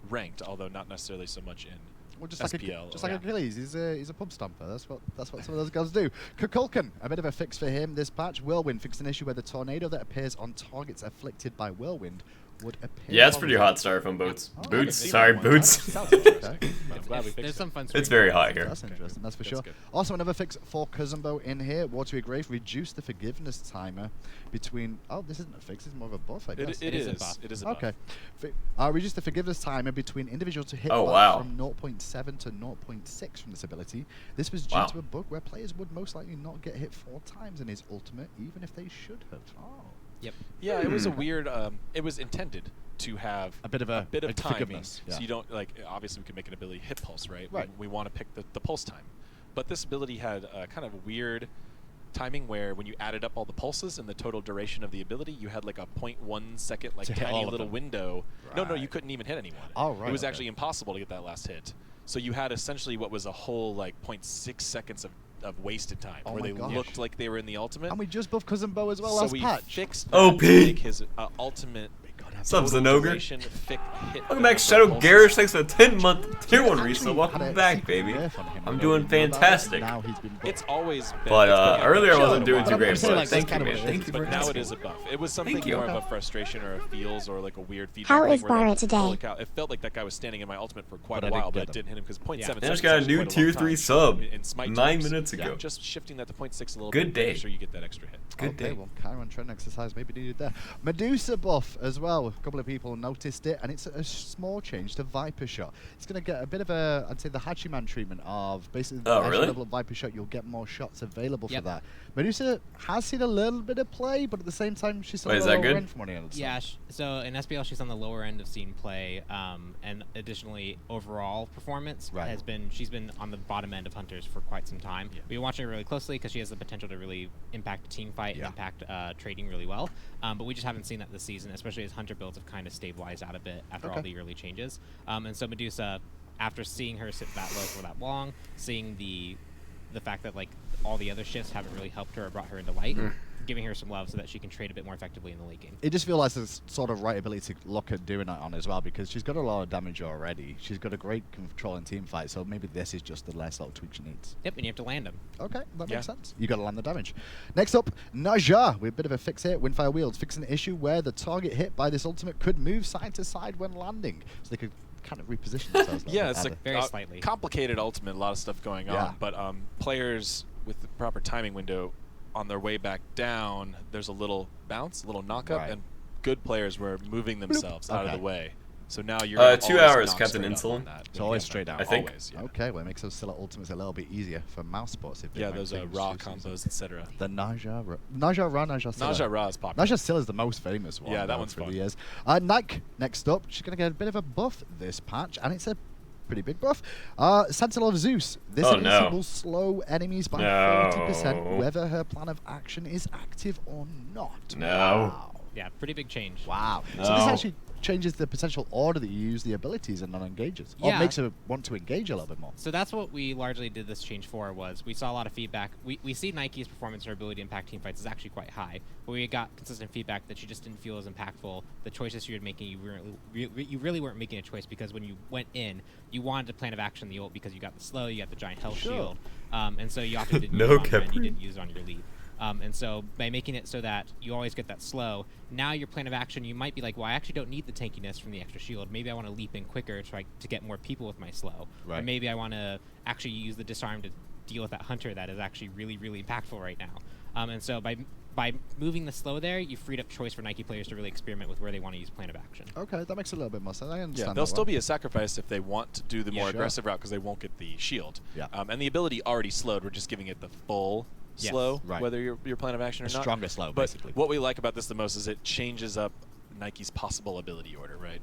ranked, although not necessarily so much in just SPL. Like Achilles, he's a pub stomper. That's what some of those guys do. Kukulkan, a bit of a fix for him this patch. Whirlwind fixed an issue where the tornado that appears on targets afflicted by Whirlwind would appear. Yeah, it's pretty hot styrofoam boots. Boots, sorry, boots. There's some fun. It's very hot here. That's interesting. That's for sure. Also, another fix for Kuzumbo in here. Watery Grave reduce the forgiveness timer between. Oh, this isn't a fix. It's more of a buff. I guess it is a buff. It is a buff. Okay. Reduce the forgiveness timer between individuals to hit from 0.7 to 0.6 from this ability. This was due to a bug where players would most likely not get hit 4 times in his ultimate, even if they should have. Yep. Yeah, it was a weird. It was intended to have A bit of timing, forgiveness, so yeah. you don't like. Obviously, we could make an ability hit pulse, right? Right. We want to pick the pulse time, but this ability had kind of weird timing where when you added up all the pulses and the total duration of the ability, you had like a 0.1 second like To hit all tiny of little them. window. No, you Right. couldn't even hit anyone. Oh, right, It was okay. actually impossible to get that last hit. So you had essentially what was a whole like 0.6 seconds of wasted time, Oh where my they gosh. looked like they were in the ultimate. And we just buffed Cousin Bo as well so last we patch. fixed OP. that to make his ultimate. What's up, total Zenogre? duration Welcome back, Shadow Garish. Thanks for the 10-month tier 1 resale. Welcome back, baby. I'm doing fantastic. Now he's been buffed. It's always been. But it's been earlier I shown wasn't a doing while. too great, saying, but like, thank that's you, kind of man. what it Thank you for But now it asking. is a buff. It was something Thank you. more of a frustration or a feels or like a weird feedback. How thing is where, like, BaRRaCCuDDa? holy cow, it felt like that guy was standing in my ultimate for quite But a I didn't while, but get it didn't hit him because 0.7 Yeah. seconds. I just got a is new quite tier long 3 time. sub In Smite 9 terms, minutes ago. Just shifting that to 0.6 a little Good bit. day. Make sure you get that extra hit. Good Okay, day. well, CHIRON training exercise maybe needed there. Medusa buff as well. A couple of people noticed it, and it's a small change to Viper Shot. It's going to get a bit of a, I'd say, the Hachiman treatment of basically Oh, as you really? level up Viper Shot, you'll get more shots available Yep. for that. Medusa has seen a little bit of play, but at the same time, she's still Wait, a is little that good? range from what I understand. Yeah, so in SPL she's on the lower end of scene play, and additionally overall performance Right. she's been on the bottom end of Hunters for quite some time. We've been watching her really closely because she has the potential to really impact a team fight Yeah. and impact trading really well. But we just haven't seen that this season, especially as Hunter builds have kind of stabilized out a bit after all Okay. the early changes. And so Medusa, after seeing her sit that low for that long, seeing the fact that like all the other shifts haven't really helped her or brought her into light, giving her some love so that she can trade a bit more effectively in the late game. It just feels like there's sort of right ability to look at doing that on as well, because she's got a lot of damage already. She's got a great control in team fight, so maybe this is just the last little tweak she needs. Yep, and you have to land them. Okay, that Yeah. makes sense. You got to land the damage. Next up, Naja with a bit of a fix here. Windfire Wields fixing an issue where the target hit by this ultimate could move side to side when landing, so they could kind of reposition themselves. a little Yeah, bit it's a better. Very slightly. complicated ultimate, a lot of stuff going Yeah. on. But players with the proper timing window on their way back down, there's a little bounce, a little knock up, Right. and good players were moving themselves out of Okay. the way. So now you're gonna 2 always hours, knock Captain straight up Insulin. on that It's when always you get straight back. down. I think. Always, yeah. Okay, well, it makes those Scylla ultimates a little bit easier for mouse spots. If Yeah, they those make are things raw too easy. combos, etc. The Naja Scylla. Naja Ra is popular. Naja Scylla is the most famous one. Yeah, that though, one's through fun. the years. Nike, next up, she's going to get a bit of a buff this patch, and it's a pretty big buff. Sentinel of Zeus. This Oh, ability no. will slow enemies by No. 40%, whether her plan of action is active or not. No. Wow. Yeah, pretty big change. Wow. So No. this actually changes the potential order that you use the abilities and non-engages. Or Yeah. makes her want to engage a little bit more. So that's what we largely did this change for. Was we saw a lot of feedback. We see Nike's performance and her ability to impact team fights is actually quite high, but we got consistent feedback that she just didn't feel as impactful. The choices she was making, you really weren't making a choice, because when you went in, you wanted to plan of action the ult because you got the slow, you got the giant health Sure. shield, and so you often didn't No use it on her end, Capri. you didn't use it on your lead. And so by making it so that you always get that slow, now your plan of action, you might be like, well, I actually don't need the tankiness from the extra shield. Maybe I want to leap in quicker to get more people with my slow. Or Right. maybe I want to actually use the disarm to deal with that hunter that is actually really, really impactful right now. And so by moving the slow there, you freed up choice for Nike players to really experiment with where they want to use plan of action. Okay, that makes a little bit more sense. I understand. Yeah, there'll that still one. be a sacrifice if they want to do the more Sure. aggressive route because they won't get the shield. Yeah. And the ability already slowed. We're just giving it the full Yes. slow, Right. whether your plan of action or A not. stronger slow, but basically. what we like about this the most is it changes up Nike's possible ability order, right?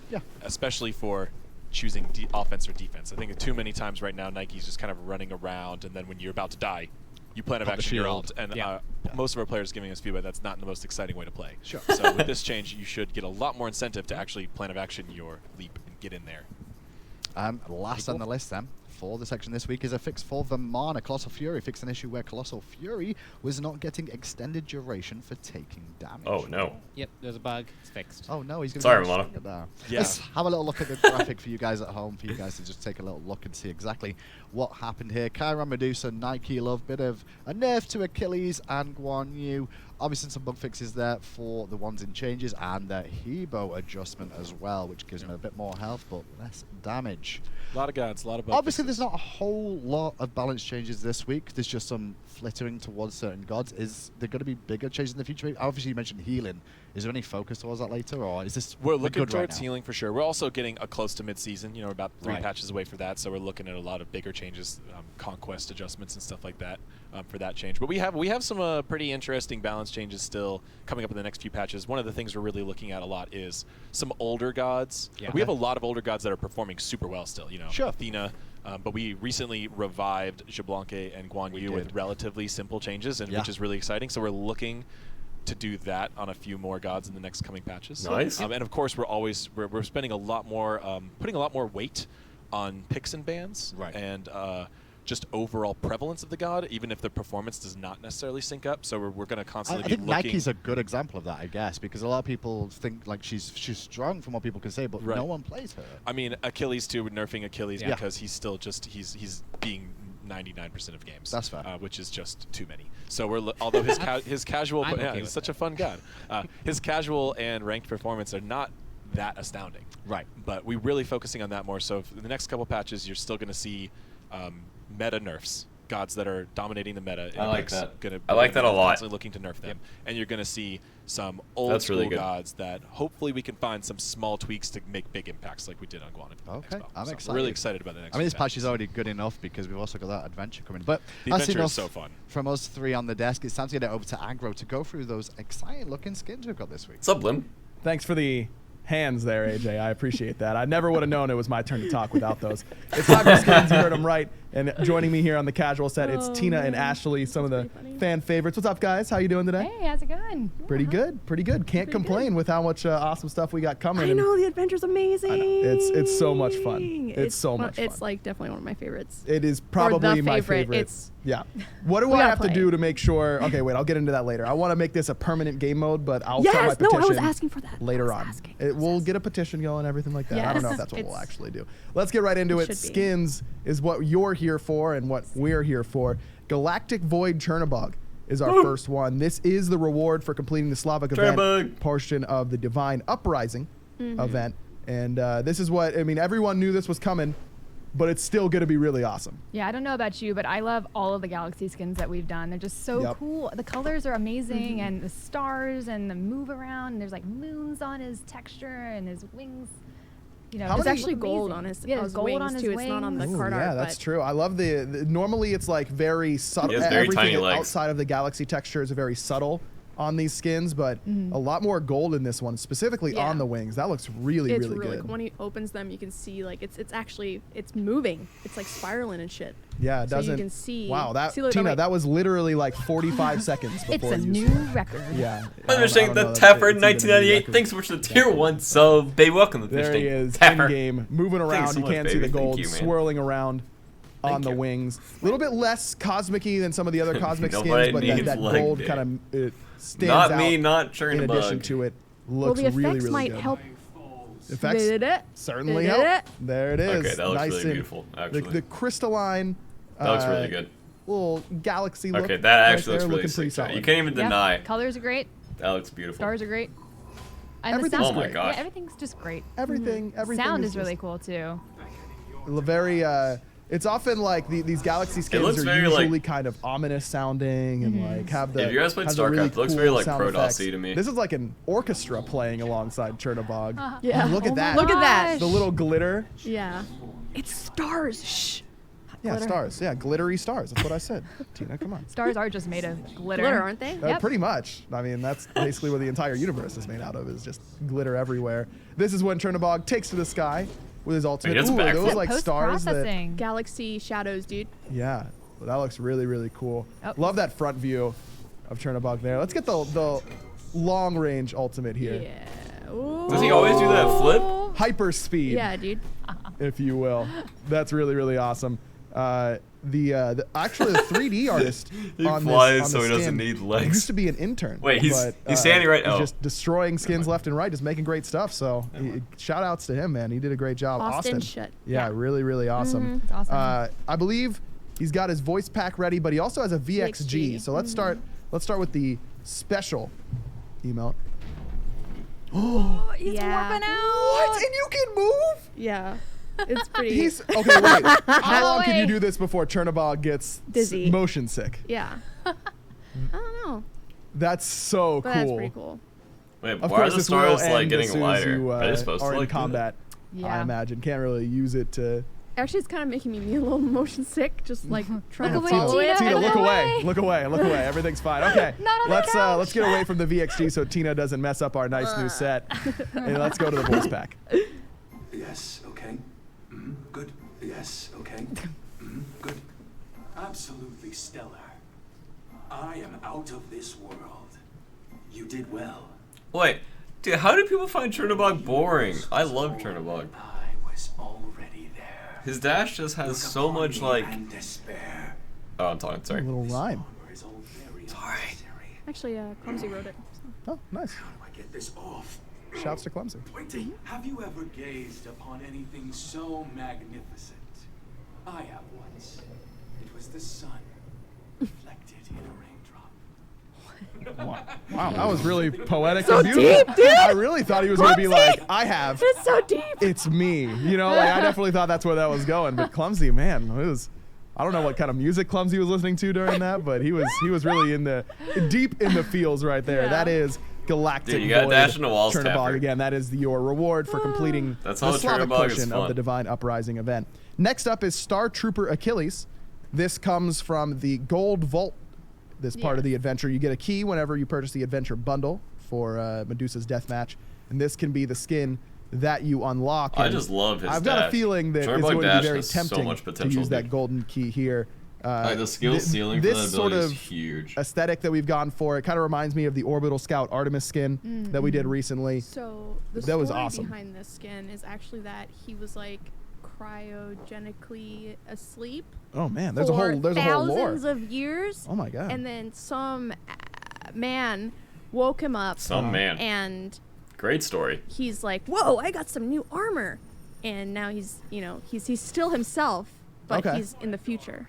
Yeah. Especially for choosing offense or defense. I think too many times right now Nike's just kind of running around, and then when you're about to die, you plan of Pop the action your shield. ult. And Yeah. most of our players giving us feedback that's not the most exciting way to play. Sure. So with this change, you should get a lot more incentive to actually plan of action your leap and get in there. Last on the list then for the section this week is a fix for the Mana. Colossal Fury fixed an issue where Colossal Fury was not getting extended duration for taking damage. Oh, no. Yep, there's a bug. It's fixed. Oh no, he's going Sorry, to Mana. now. Yeah. Let's have a little look at the graphic for you guys at home, for you guys to just take a little look and see exactly what happened here. CHIRON, Medusa, Nike Love, bit of a nerf to Achilles and Guan Yu. Obviously some bug fixes there for the ones in changes, and the Hebo adjustment as well, which gives him a bit more health but less damage. A lot of gods, a lot of bug Obviously, fixes. there's not a whole lot of balance changes this week. There's just some flittering towards certain gods. Is there going to be bigger changes in the future? Obviously, you mentioned healing Is there any focus towards that later, or is this We're a looking good right towards now? healing for sure. We're also getting close to mid-season. You know, we're about 3 Right. patches away for that, so we're looking at a lot of bigger changes, conquest adjustments and stuff like that for that change. But we have some pretty interesting balance changes still coming up in the next few patches. One of the things we're really looking at a lot is some older gods. Yeah. We have a lot of older gods that are performing super well still. You know, Sure. Athena. But we recently revived Xbalanque and Guan We Yu did. with relatively simple changes, and Yeah. which is really exciting. So we're looking to do that on a few more gods in the next coming patches. Nice. And of course, we're spending a lot more, putting a lot more weight on picks and bans, Right. and just overall prevalence of the god, even if the performance does not necessarily sync up. So we're going to I constantly think be looking. Nike's a good example of that, I guess, because a lot of people think like she's strong from what people can say, but Right. no one plays her. I mean, Achilles too, nerfing Achilles Yeah. because he's still just he's being 99% of games. That's fair. Which is just too many. So although his casual, I'm yeah, okay he's with such a fun god. His casual and ranked performance are not that astounding. Right. But we're really focusing on that more. So in the next couple patches, you're still going to see meta nerfs. Gods that are dominating the meta. I like It's that. I like that a lot. Constantly looking to nerf them, and you're going to see some old That's school really good. gods that hopefully we can find some small tweaks to make big impacts, like we did on Guan. Okay, Expo. I'm So excited. We're really excited about the next. I mean, this few patch is patches. already good enough because we've also got that adventure coming. But The that's adventure enough is so fun. from us three on the desk. It's time to get it over to Aggro to go through those exciting-looking skins we've got this week. What's up, Lim? Thanks for the hands there, AJ. I appreciate that. I never would have known it was my turn to talk without those. It's time for skins. You heard them right. And joining me here on the casual set, it's Tina and Ashley, some of the fan favorites. What's up, guys? How you doing today? Hey, how's it going? Pretty good. Pretty good. Can't complain with how much awesome stuff we got coming. I And know the adventure's amazing. It's so much fun. It's so much fun. It's like definitely one of my favorites. It is probably my favorite. It's Yeah. What do We I gotta have to play. do to make sure? Okay, wait. I'll get into that later. I want to make this a permanent game mode, but I'll start my yes. No, petition I was asking for that. later I on. was asking. We'll get a petition going, everything like that. I don't know if Yes. that's what we'll It's- actually do. Let's get right into It it. should be. Skins is what you're here for and what we're here for. Galactic Void Chernobog is our first one. This is the reward for completing the Slavic event Chernobog. portion of the Divine Uprising event. And this is what, I mean, everyone knew this was coming, but it's still going to be really awesome. Yeah, I don't know about you, but I love all of the Galaxy skins that we've done. They're just so Yep. cool. The colors are amazing, and the stars and the move around. And there's like moons on his texture and his wings. You know, How just There's many- actually look gold amazing. on his, Yeah, there's gold wings on his too. It's not on the wings. card art. Yeah, that's but true. I love the normally it's like very subtle. He has very Everything tiny legs. outside of the galaxy texture is very subtle on these skins, but a lot more gold in this one, specifically Yeah. on the wings. That looks really, it's really really good. cool. When he opens them, you can see like it's actually it's moving. It's like spiraling and shit. Yeah, it So you doesn't. can see- Wow, that see, look, Tina, wait. that was literally like 45 seconds It's before a you. new record. Yeah. Understanding I the don't know, Tapper it's even a new 1998. record. Thanks so much for the tier 1 sub. Baby, welcome to the There fish he tank. is, Tapper. in game, moving Thanks around. so You much, can't see the baby. Thank gold you, man. swirling around on Thank the you. wings. A little bit less cosmic-y than some of the other cosmic Nobody skins, but that, needs that leg gold day. kind of stands Not out. me, not In Chernobog. addition to it, Well, looks the effects really, really might good. help. Effects They did it. certainly They did help. it. There it is. Okay, that looks nice really and beautiful, actually. The crystalline. That looks really good. Little galaxy look. Okay, that right actually there, looks really looking pretty sick. solid. You can't even Yeah, deny. colors are great. That looks beautiful. Stars are great. And Everything's the sound, Oh my gosh. Yeah, everything's just great. Everything Sound is just really cool too. very. It's often like these galaxy skins looks are very, usually like- kind of ominous sounding and like have the. If you guys played has the StarCraft, really it looks cool very, like, sound Protoss-y effects. to me. This is like an orchestra playing alongside Chernobog. Yeah. Look at Oh my that. Look at that. gosh. The little glitter. Yeah. It's stars. Shh. Yeah, Glitter. stars. Yeah, glittery stars. That's what I said. Tina, come on. Stars are just made of glitter. Glitter, aren't they? Yep. Pretty much. I mean, that's basically what the entire universe is made out of, is just glitter everywhere. This is when Chernobog takes to the sky with his ultimate. He does a Ooh, are backflip. those like stars that. Post-processing. Galaxy shadows, dude. Yeah, well, that looks really, really cool. Oh. Love that front view of Chernobog there. Let's get the long range ultimate here. Yeah. Ooh. Does he always do that flip? Hyper speed, Yeah, dude. if you will. That's really, really awesome. Actually the 3D artist He on flies this, on so the he doesn't skin need legs. used to be an intern. Wait, he's but, standing right- He's oh. just destroying skins left and right, just making great stuff. So shout outs to him, man. He did a great job. Austin shit. Yeah, really, really awesome. It's awesome. I believe he's got his voice pack ready, but he also has a VXG. VXG. So let's start with the special emote. He's Yeah. warping out. What? And you can move? Yeah. It's pretty. He's okay. Wait, how long can you Wait. do this before Chernobog gets Dizzy. motion sick? Yeah. I don't know. That's so But cool. that's pretty cool. Wait, Of why are course, the this will stars like end getting as soon as lighter? you Are they supposed to are in like do that? combat. Yeah. I imagine. Can't really use it to. Actually, it's kind of making me a little motion sick, just like trying to Look away, follow it. Tina. Tina, look Look away. away. Look away. Look away. Everything's fine. Okay. Not on the Let's get away from the VXG so Tina doesn't mess up our nice new set. And let's go to the voice pack. Yes, okay. Good. Yes, okay. Good. Absolutely stellar. I am out of this world. You did well. Wait, dude, how do people find Chernobog boring? I love Chernobog. I was already there. His dash just has so much like. And despair. Oh, I'm talking. A Sorry. little rhyme. Sorry. Actually, Clumsy wrote it. Oh, nice. How do I get this off? Shouts to Clumsy. Pointy, have you ever gazed upon anything so magnificent? I have once. It was the sun reflected in a raindrop. Wow, that was really poetic So and beautiful. deep, dude! I really thought he was going to be Clumsy! like, I have. It's so deep. It's me. You know, like I definitely thought that's where that was going. But Clumsy, man, it was. I don't know what kind of music Clumsy was listening to during that, but he was really in the deep in the feels right there. Yeah. That is Galactic Dude, you gotta Void dash into walls, Chernobog Tapper. again. That is your reward for completing That's the how Slavic Chernobog is portion of fun. the Divine Uprising event. Next up is Star Trooper Achilles. This comes from the Gold Vault. This part of the adventure, you get a key whenever you purchase the adventure bundle for Medusa's Deathmatch, and this can be the skin that you unlock. I And just love his I've got a dash. feeling that Chernobog it's going to dash be very has so tempting much to potential, use that dude. golden key here. Like the skill ceiling for this that sort ability of is huge. aesthetic that we've gone for, it kind of reminds me of the Orbital Scout Artemis skin that we did recently. So the That was story awesome. behind this skin is actually that he was like cryogenically asleep. Oh man, there's a for whole lore. thousands of years. Oh my god. And then some man woke him up. Some man. And Great story. he's like, "Whoa, I got some new armor." And now he's still himself, but Okay. he's in the future.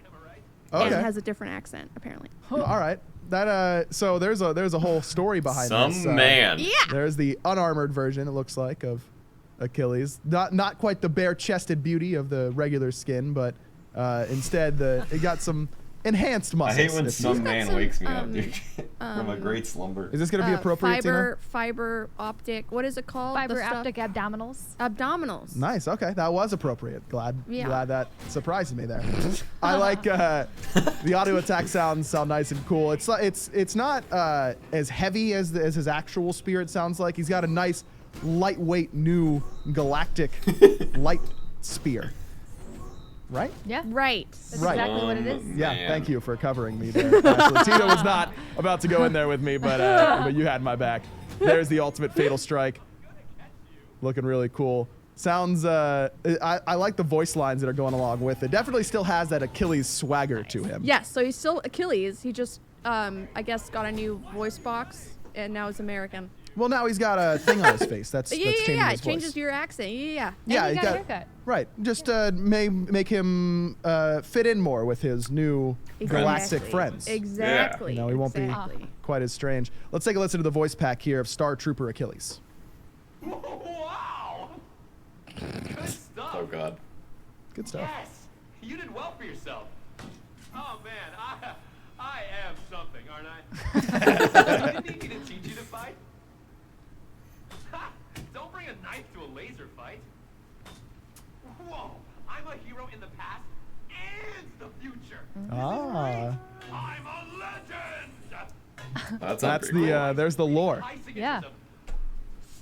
Okay. And has a different accent apparently. All right. That so there's a whole story behind Some this. man. Yeah. There's the unarmored version, it looks like, of Achilles. Not quite the bare-chested beauty of the regular skin, but instead it got some enhanced I muscles. hate when if you some will. man some, wakes me up, dude, from a great slumber. Is this going to be appropriate, fiber optic. What is it called? Fiber The stuff- optic abdominals. abdominals. Tina? Nice. Okay, that was appropriate. Glad that surprised me there. I like the audio attack sound nice and cool. It's not as heavy as his actual spirit sounds like. He's got a nice lightweight new galactic light spear. Right? Yeah. Right. That's Right. exactly what it is. Yeah, Man. thank you for covering me there. Ashley. Tina was not about to go in there with me, but you had my back. There's the ultimate fatal strike. Looking really cool. Sounds, I like the voice lines that are going along with it. Definitely still has that Achilles swagger to him. Yes. So he's still Achilles. He just, I guess, got a new voice box, and now he's American. Well, now he's got a thing on his face. That's changing his It voice. changes your accent. Yeah. Yeah, And he he got a haircut. right. Just may make him fit in more with his new galactic friends. Exactly. You know, he won't be exactly. quite as strange. Let's take a listen to the voice pack here of Star Trooper Achilles. Wow! Good stuff. Oh god. Good stuff. Yes, you did well for yourself. Oh man, I am something, aren't I? You didn't need me to teach you to fight. Ha! Don't bring a knife to a laser fight. Whoa! I'm a hero in the past and the future. Ah, I'm a legend. that's the there's the lore. Yeah.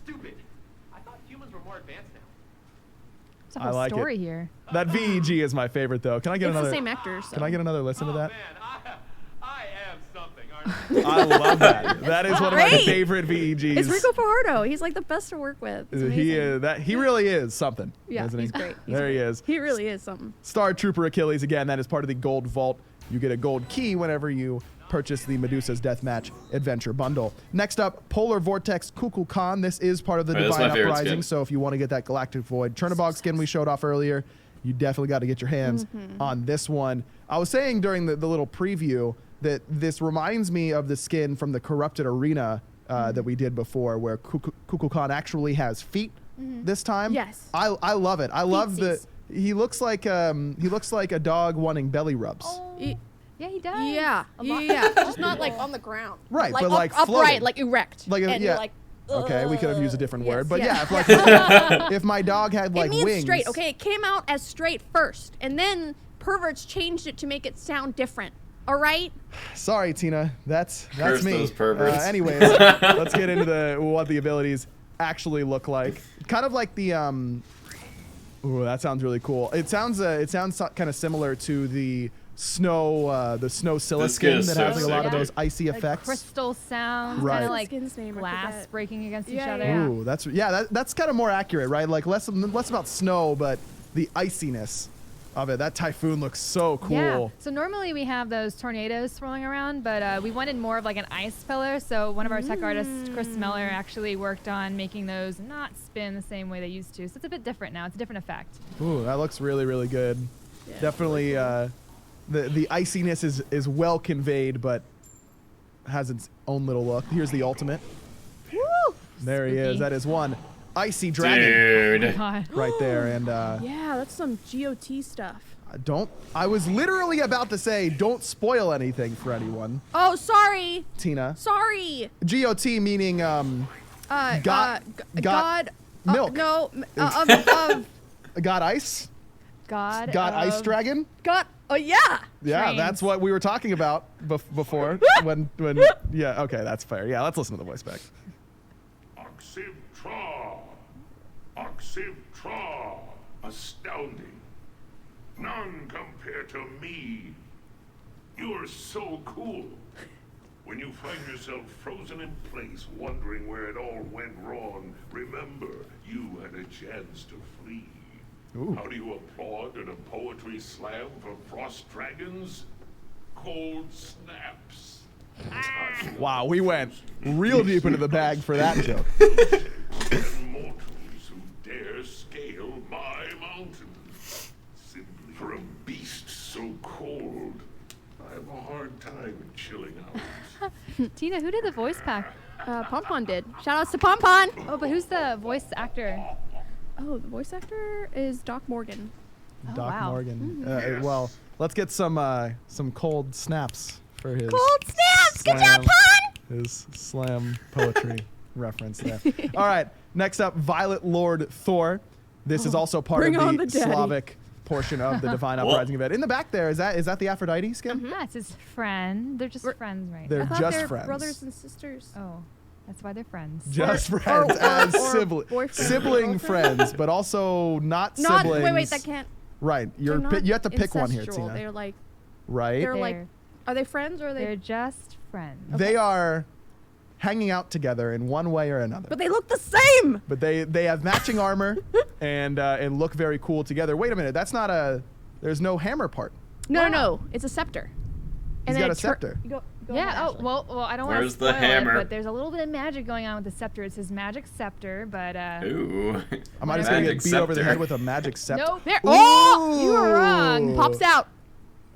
Stupid. I thought humans were more advanced now. There's a I whole like it. story here. That VEG is my favorite though. Can I get It's another? the same actor. So. Can I get another listen to Oh that? man, I am something, aren't I? I love that. That is one of my Great. favorite VEGs. It's Rico Fajardo. He's like the best to work with. It's He amazing. he really is something. Yeah, isn't he's he? great. He's There he great. is. He really is something. Star Trooper Achilles again. That is part of the Gold Vault. You get a gold key whenever you purchase the Medusa's Deathmatch Adventure Bundle. Next up, Polar Vortex Kukulkan. This is part of the Right, that's Divine my favorite Uprising, skin. so if you want to get that Galactic Void Chernobog skin we showed off earlier, you definitely got to get your hands on this one. I was saying during the little preview that this reminds me of the skin from the Corrupted Arena that we did before, where Kukulkan actually has feet this time. Yes. I love it. I love the. Feetsies. He looks like a dog wanting belly rubs. Yeah, he does. Yeah. A lot. Yeah. Just not like on the ground. Right, Like but like upright, floating. like erect. Like a- and yeah. you're like Okay, we could have used a different word, but yeah. if like if my dog had like it means wings. straight, okay? It came out as straight first, and then perverts changed it to make it sound different. All right? Sorry, Tina. That's Curse me. those perverts. Anyways, let's get into what the abilities actually look like. Kind of like the Ooh, that sounds really cool. It sounds kind of similar to the snow silicon that has like a lot of those icy Like effects. crystal sounds, Right. kind of like Skin's name, I glass forget. breaking against each Yeah, other. yeah. Ooh, that's kind of more accurate, right? Like less about snow, but the iciness of it. That typhoon looks so cool. Yeah. So normally we have those tornadoes swirling around, but we wanted more of like an ice pillar. So one of our tech artists, Chris Smeller, actually worked on making those not spin the same way they used to. So it's a bit different now. It's a different effect. Ooh, that looks really, really good. Yeah, Definitely, the iciness is well conveyed, but has its own little look. Here's the ultimate. Woo! There he is. Spooky. That is one icy dragon Dude. God. right there. And Yeah, that's some GOT stuff. I was literally about to say, don't spoil anything for anyone, Oh, sorry. Tina. Sorry. GOT meaning God- God. milk. No. God ice. God. God ice of- dragon. God. Oh, yeah. Yeah, Trains. that's what we were talking about before. when yeah, okay, that's fair. Yeah, let's listen to the voice back. Oxib Tra. Oxib Tra. Astounding. None compared to me. You're so cool. When you find yourself frozen in place, wondering where it all went wrong, remember, you had a chance to flee. Ooh. How do you applaud at a poetry slam for frost dragons? Cold snaps. Wow, we went real deep into the bag for that joke. And mortals who dare scale my mountains. Simply for a beast so cold, I have a hard time chilling out. Tina, who did the voice pack? Pompon did. Shout outs to Pompon. Oh, but who's the voice actor? Oh, the voice actor is Doc Morgan. Oh, Doc wow. Morgan. Well, let's get some cold snaps for his Cold snaps. Good slam- job, Pon. his slam poetry reference there. All right, next up, Violet Lord Thor. This is also part Bring of on the the daddy. Slavic portion of the Divine Uprising event. In the back there, is that the Aphrodite skin? Yeah, it's his friend. They're just friends right They're now. I thought just they're friends. brothers and sisters. Oh, that's why they're friends. Just friends as boyfriend, sibling girlfriend? friends, but also not Not. siblings. Wait, that can't. Right, they're not you have to pick one here, incestual. Tina. They're like. Right? They're like. Are they friends or are They're they? just friends. They are hanging out together in one way or another. But they look the same. But they have matching armor and look very cool together. Wait a minute, that's not a. There's no hammer part. No. It's a scepter. He's got a scepter. Go Yeah. ahead, Oh Ashley. well. I don't want to Where's the spoil it, hammer? but there's a little bit of magic going on with the scepter. It says magic scepter, but Ooh. Am I just gonna get Magic beat over the scepter. head with a magic scepter? nope. There. Oh, you were wrong. Ooh. Pops out.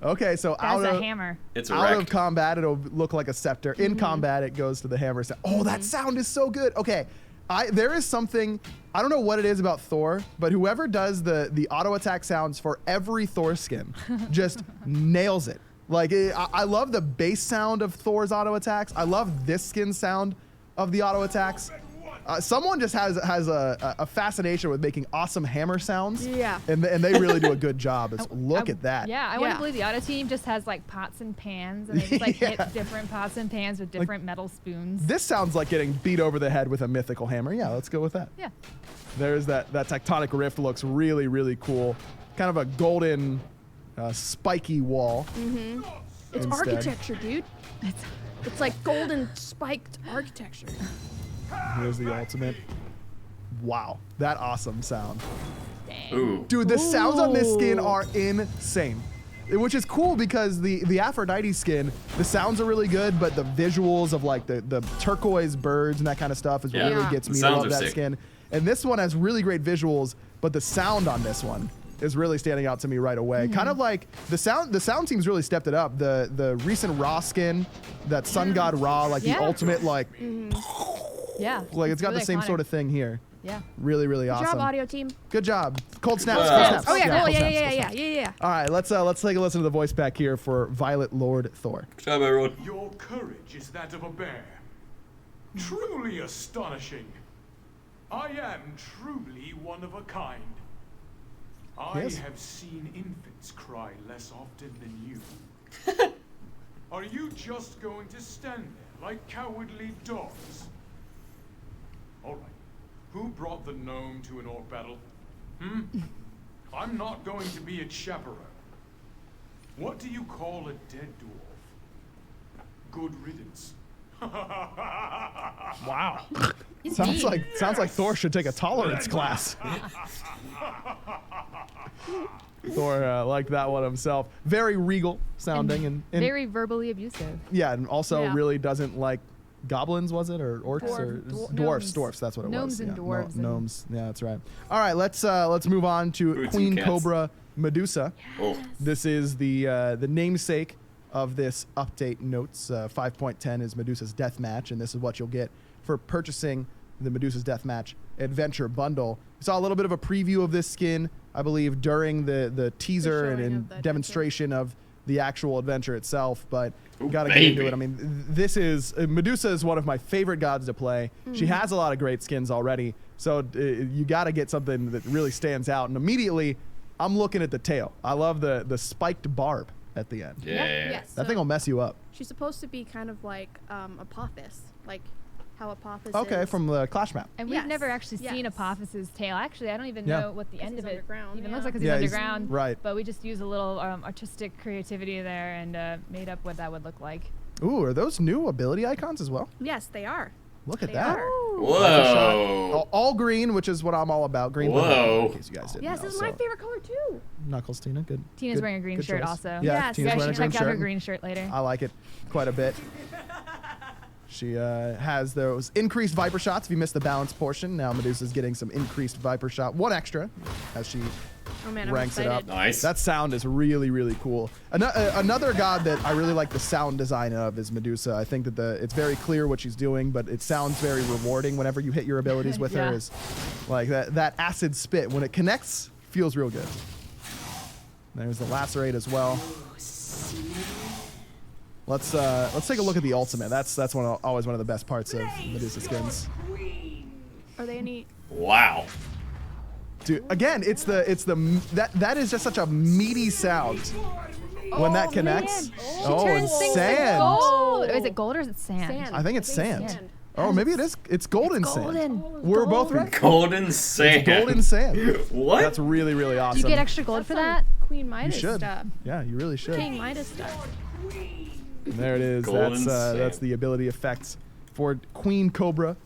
Okay, so That's a hammer. It's a out of wreck. combat, it'll look like a scepter. In combat, it goes to the hammer. Oh, that sound is so good. Okay, there is something, I don't know what it is about Thor, but whoever does the auto attack sounds for every Thor skin just nails it. Like, I love the bass sound of Thor's auto attacks. I love this skin sound of the auto attacks. Someone just has a fascination with making awesome hammer sounds. Yeah. And they really do a good job. Look at that. Yeah, I want to believe the auto team just has like pots and pans, and they just like hit different pots and pans with different metal spoons. This sounds like getting beat over the head with a mythical hammer. Yeah, let's go with that. Yeah. There's that tectonic rift looks really, really cool. Kind of a golden, spiky wall. It's Instead. architecture, dude. It's like golden spiked architecture. Here's the ultimate. Wow, that awesome sound. Ooh. Dude, the sounds on this skin are insane. Which is cool because the Aphrodite skin, the sounds are really good, but the visuals of like the turquoise birds and that kind of stuff is what Yeah. really gets The me. I sounds love are that sick. skin. And this one has really great visuals, but the sound on this one is really standing out to me right away. Kind of like the sound team's really stepped it up. The recent Ra skin, that Sun God Ra, like the ultimate like Yeah. like it's got really the same iconic. sort of thing here. Yeah. Really, really Good awesome. job, audio team. Good job. Cold snaps. Wow. Cold snaps. Oh yeah, cool. cold snaps, Yeah. cold snaps. All right, let's take a listen to the voice back here for Violet Lord Thor. Good job, everyone. Your courage is that of a bear. Truly astonishing. I am truly one of a kind. I Yes. have seen infants cry less often than you. Are you just going to stand there like cowardly dogs? All right. Who brought the gnome to an orc battle? I'm not going to be a chaperone. What do you call a dead dwarf? Good riddance. Wow. Sounds like Thor should take a tolerance class. Thor liked that one himself. Very regal sounding and very verbally abusive. yeah, and also Yeah. really doesn't like goblins, was it, or orcs, or Gnomes. dwarfs? That's what it was. Gnomes and Yeah, dwarves and- gnomes. Yeah, that's right. All right, let's move on to Boots and Queen cats. Cobra Medusa. Oh. This is the namesake of this update notes. 5.10 is Medusa's Death Match, and this is what you'll get for purchasing the Medusa's Death Match Adventure Bundle. We saw a little bit of a preview of this skin, I believe, during the teaser and showing in of the demonstration of the actual adventure itself, but Ooh, got to get baby. into it. I mean, this is Medusa is one of my favorite gods to play. She has a lot of great skins already, so you got to get something that really stands out. And immediately, I'm looking at the tail. I love the spiked barb at the end. Yeah. Yes. That thing will mess you up. She's supposed to be kind of like Apophis, like how Apophis Okay, is. from the Clash map. And we've Yes, never actually seen yes. Apophis' tail. Actually, I don't even Yeah. know what the end he's of it underground, even yeah. looks like, because Yeah, he's he's- underground. right. But we just used a little artistic creativity there and made up what that would look like. Ooh, are those new ability icons as well? Yes, they are. Look at They that. are. Whoa. All green, which is what I'm all about. Green. Whoa. In case you guys didn't Yes, know, this is my so- favorite color too. Knuckles, Tina. Good. Tina's good- wearing a green good shirt choice. also. Yeah, Yes. Tina's You wearing guys a should green check out her shirt. green shirt later. I like it quite a bit. She has those increased Viper shots. If you missed the balance portion, now Medusa's getting some increased Viper shot. One extra as she Oh man, I'm ranks it up. excited. Nice. That sound is really, really cool. Another god that I really like the sound design of is Medusa. I think that it's very clear what she's doing, but it sounds very rewarding whenever you hit your abilities with Yeah. her. Is like that acid spit when it connects feels real good. There's the lacerate as well. Let's take a look at the ultimate. That's always one of the best parts of Medusa skins. Are they any? Wow. Dude, again, that is just such a meaty sound when that connects. Oh, and Turns things to sand. gold. Is it gold or is it sand? Sand. I think it's sand. sand. Oh, maybe it is. It's golden golden. sand. We're both right. Golden sand. Golden sand. What? That's really, really Do awesome. you get extra gold That's for some that? Queen You Midas should. stuff. Yeah, you really should. King Midas stuff. And there it is. Golden That's sand. the ability effects for Queen Cobra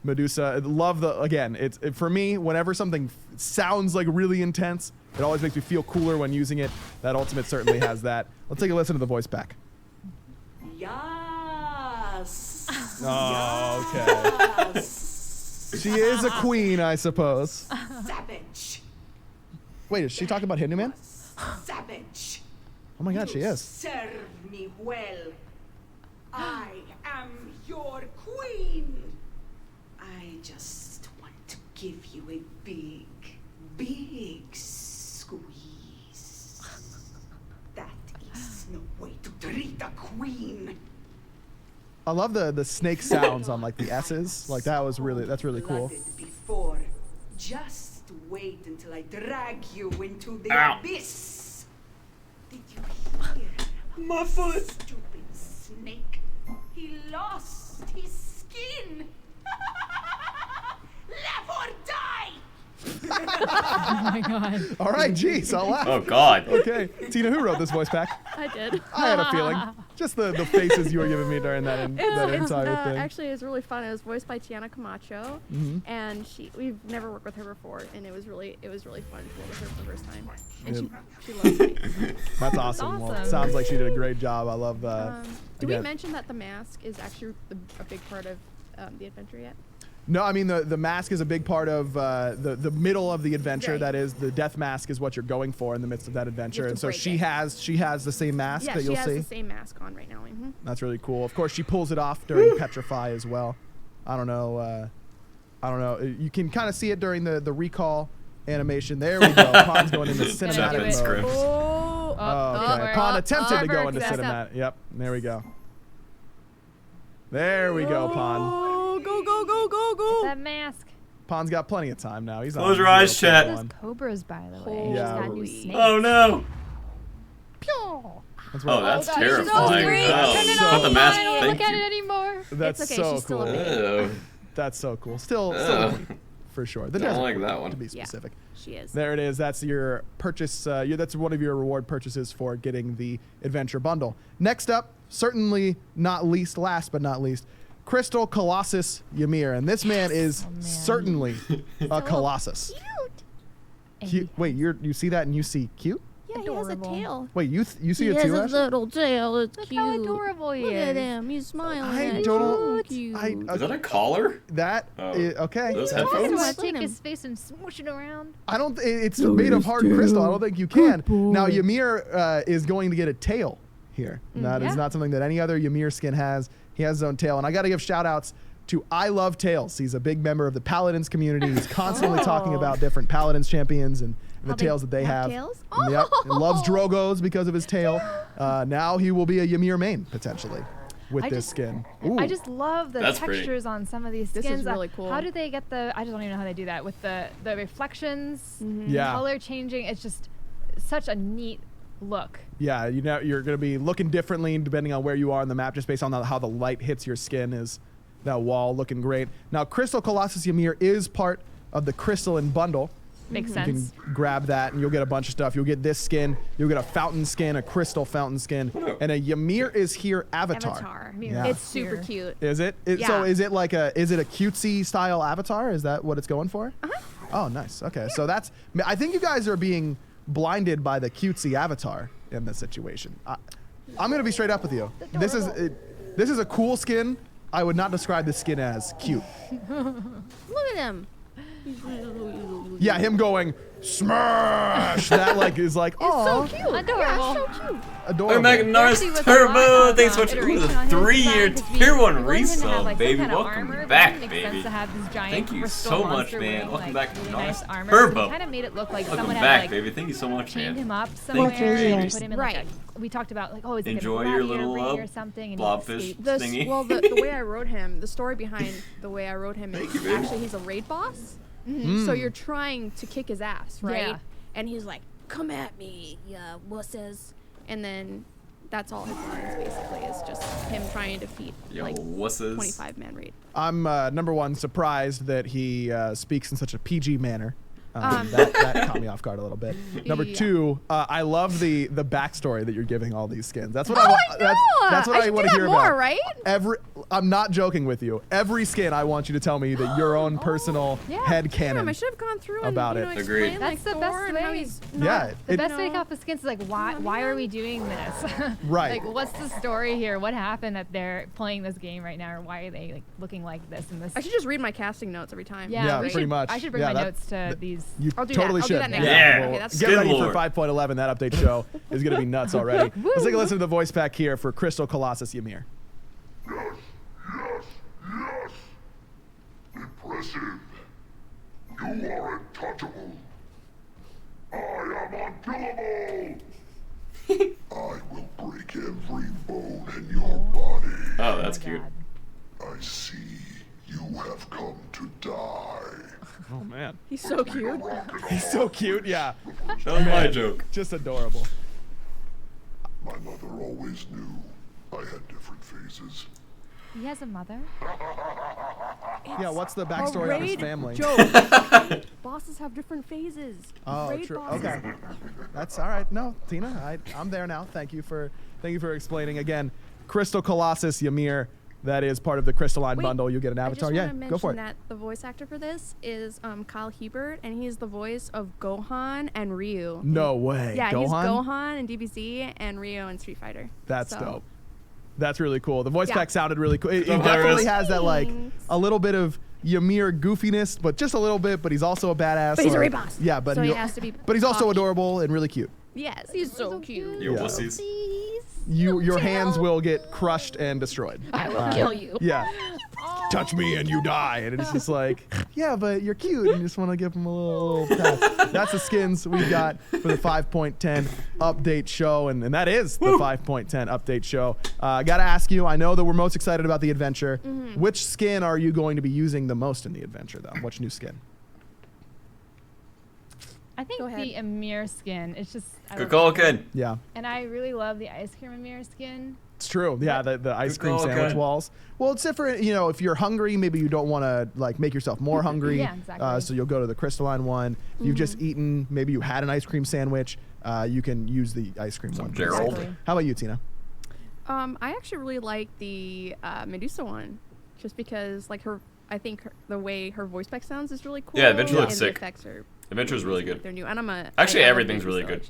Medusa. I love again. For me, whenever something sounds like really intense, it always makes me feel cooler when using it. That ultimate certainly has that. Let's take a listen to the voice back. Yes. Oh, okay. Yes. She is a queen, I suppose. Savage. Wait, is she talking about Hindu Man? Savage. Oh my God, she is. Serve me well. I am your queen. I just want to give you a big, big squeeze. That is no way to treat a queen. I love the snake sounds on like the S's. Like that's really cool. Blooded before. Just wait until I drag you into the Ow. abyss. Did you hear? My foot. Stupid snake. He lost his skin. Live or die. Oh my god. All right, geez, I'll laugh. Oh God. Okay, Tina, who wrote this voice pack? I did. I had a feeling. Just the faces you were giving me during that It's entire thing. actually it's really fun. It was voiced by Tiana Camacho, and we've never worked with her before, and it was really fun to work with her for the first time. And she loves me. That's awesome. Well, it awesome. sounds like she did a great job. I love. Do we again- mention that the mask is actually a big part of the adventure yet? No, I mean the mask is a big part of the middle of the adventure. Right. That is, the death mask is what you're going for in the midst of that adventure, to and so break she it. has the same mask Yeah, that she you'll has see. the same mask on right now. Mm-hmm. That's really cool. Of course, she pulls it off during Petrify as well. I don't know. You can kind of see it during the recall animation. There we go. Pawn's going into cinematic Japanese mode. script. Oh, Okay. Pawn attempted to go into Messed up. cinematic. Yep. There we go. There we go, Pawn. that mask. Pawn's got plenty of time now. He's Close on your eyes, 0.1. chat. Those cobras, by the way. Yeah. She's got new snakes. Oh no. That's Oh, that's God, she's so terrifying. great. Oh, Turn it put off. the mask. I don't Thank look at you. it anymore. That's It's okay, so she's still cool. a baby. Ew. That's so cool. Still neat, for sure. The Don't desert like queen, that one. to be Yeah. specific. She is. There it is. That's your purchase. That's one of your reward purchases for getting the adventure bundle. Next up, certainly not least, last but not least, Crystal Colossus Ymir, and this man is certainly a colossus. Cute. Wait, you see that and you see cute? Yeah, he has a tail. Wait, you see He it has too, a Ashley? little tail. It's Look cute. how adorable he Look is. at him. He's smiling. I at don't- you. Cute. Is that a collar? That Oh. okay. Those I headphones? want I've to seen take him. his face and smoosh it around. I don't. It's made of hard crystal. I don't think you can. Now Ymir is going to get a tail here. That is Yeah. not something that any other Ymir skin has. He has his own tail, and I got to give shout outs to I Love Tails. He's a big member of the Paladins community. He's constantly talking about different Paladins champions and the How they tails that they have. tails? And yep, he loves Drogos because of his tail. Now he will be a Ymir main potentially with I this just- skin. I Ooh. just love the That's pretty. textures on some of these This skins. is really cool. How do they get the? I just don't even know how they do that with the reflections, Yeah. color changing. It's just such a neat look. Yeah, you know you're going to be looking differently depending on where you are on the map, just based on how the light hits your skin. Is that wall looking great? Now, Crystal Colossus Ymir is part of the Crystalline bundle. Makes You sense. can grab that, and you'll get a bunch of stuff. You'll get this skin. You'll get a fountain skin, a crystal fountain skin, and a Ymir is here avatar. Ymir. It's super cute. Is it? So Yeah. is it like is it a cutesy style avatar? Is that what it's going for? Oh, nice. Okay, so that's. I think you guys are being blinded by the cutesy avatar in this situation. I'm gonna be straight up with you. This is a cool skin. I would not describe this skin as cute. Look at him. Yeah, him going smash. That is like oh, So cute. Adorable. Yeah, so cute. adorable. Magnars Actually, with a Turbo, lot of, thanks so much. Ooh, iteration the on his 3-year design, 'cause we tier 1 wanted him to have, resub, like, some baby. kind of Welcome armor, but back, it makes baby. sense to have this giant Thank you crystal so much, monster man. wearing, Welcome like, back, really Magnars nice armor. Turbo. Kind of made it look like Welcome someone back, had baby. Thank you so much, chained man. him up Thank somewhere you, baby. and put him in like Right. we talked about like, oh, is it Enjoy gonna your gladiator little ring or something? And blobfish he escaped. thingy. Well, the way I wrote him, the story behind the way I wrote him is you, baby. actually he's a raid boss. So you're trying to kick his ass, right? Yeah. And he's like, "Come at me, ya wusses," and then that's all his lines basically is just him trying to defeat Yo, like wusses. 25-man raid. I'm number one surprised that he speaks in such a PG manner. That caught me off guard a little bit. Number Yeah. two, I love the backstory that you're giving all these skins. That's what Oh, I I want. know! That's what I I, should want do to that hear more, about. right? I'm not joking with you. Every skin, I want you to tell me that your own personal Yeah. head Damn, I canon. should have gone through about and it. Agreed. explain That's like the Thor best and how way. he's Yeah, not, The it- best way to know. come off the skins is like, why are we doing this? Right. Like, what's the story here? What happened that they're playing this game right now, or why are they like looking like this and this? I should just read my casting notes every time. Yeah, Yeah, we pretty should- much. I should bring Yeah, my that- notes to these. You I'll do totally that. I'll do should. that next time. Yeah. Okay, Well, that's get good ready lord. for 5.11. That update show is going to be nuts already. Let's take a listen to the voice pack here for Crystal Colossus Ymir. Yes, yes, yes. Impressive. You are untouchable. I am unkillable. I will break every bone in your body. Oh, that's my cute. God. I see you have come to die. Oh man, He's so cute. he's so cute. Yeah, That was my joke. just adorable. My mother always knew I had different phases. He has a mother. Yeah, what's the backstory on his family? Bosses have different phases. Oh, Raid true. bosses. Okay, that's all right. No, Tina, I'm there now. Thank you for explaining again. Crystal Colossus Ymir, that is part of the Crystalline Wait, bundle. You get an I avatar. just Yeah, want to go for mention it. that the voice actor for this is Kyle Hebert, and he's the voice of Gohan and Ryu. No way. Yeah, Gohan? he's Gohan in DBZ and Ryu in Street Fighter. That's So- dope. That's really cool. The voice Yeah. pack sounded really cool. It So definitely hilarious. has that like Thanks. a little bit of Ymir goofiness, but just a little bit. But he's also a badass. But he's a like- raid boss. Yeah, but So he has to be But he's also cocky. adorable and really cute. Yes, he's so cute. Yo, Yeah. wussies. Your hands will get crushed and destroyed. I will kill you. Yeah. touch me and you die. And it's just like, yeah, but you're cute. And you just want to give them a little pass. That's the skins we got for the 5.10 update show. And that is the 5.10 update show. I got to ask you, I know that we're most excited about the adventure. Which skin are you going to be using the most in the adventure, though? Which new skin? I think the Amir skin. It's just Good call, Ken. Yeah. And I really love the ice cream Amir skin. It's true. Yeah, the ice Good cream call, sandwich Ken. walls. Well, it's different. You know, if you're hungry, maybe you don't want to like make yourself more hungry. Yeah, exactly. So you'll go to the crystalline one. If you've just eaten, maybe you had an ice cream sandwich, you can use the ice cream one. Gerald. Exactly. How about you, Tina? I actually really like the Medusa one, just because like I think the way her voice pack sounds is really cool. Yeah, Adventure looks and sick. The effects are Adventure's really good. They're new, and Actually, I love everything's really Medusa. good.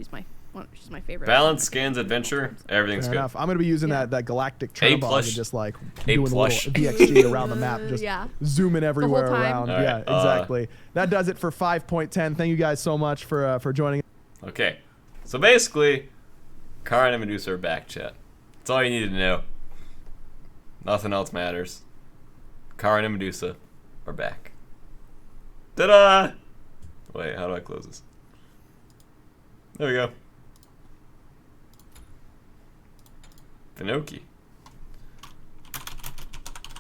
She's my favorite. Balance, skins, adventure, everything's Fair good. enough. I'm going to be using that galactic A Turnabog plush. and just like A doing a plush. little VXG around the map, just zooming everywhere time. around. All right, Yeah, exactly. That does it for 5.10. Thank you guys so much for joining. Okay, so basically, Chiron and Medusa are back, chat. That's all you need to know. Nothing else matters. Chiron and Medusa are back. Ta-da! Wait, how do I close this? There we go. Finoki.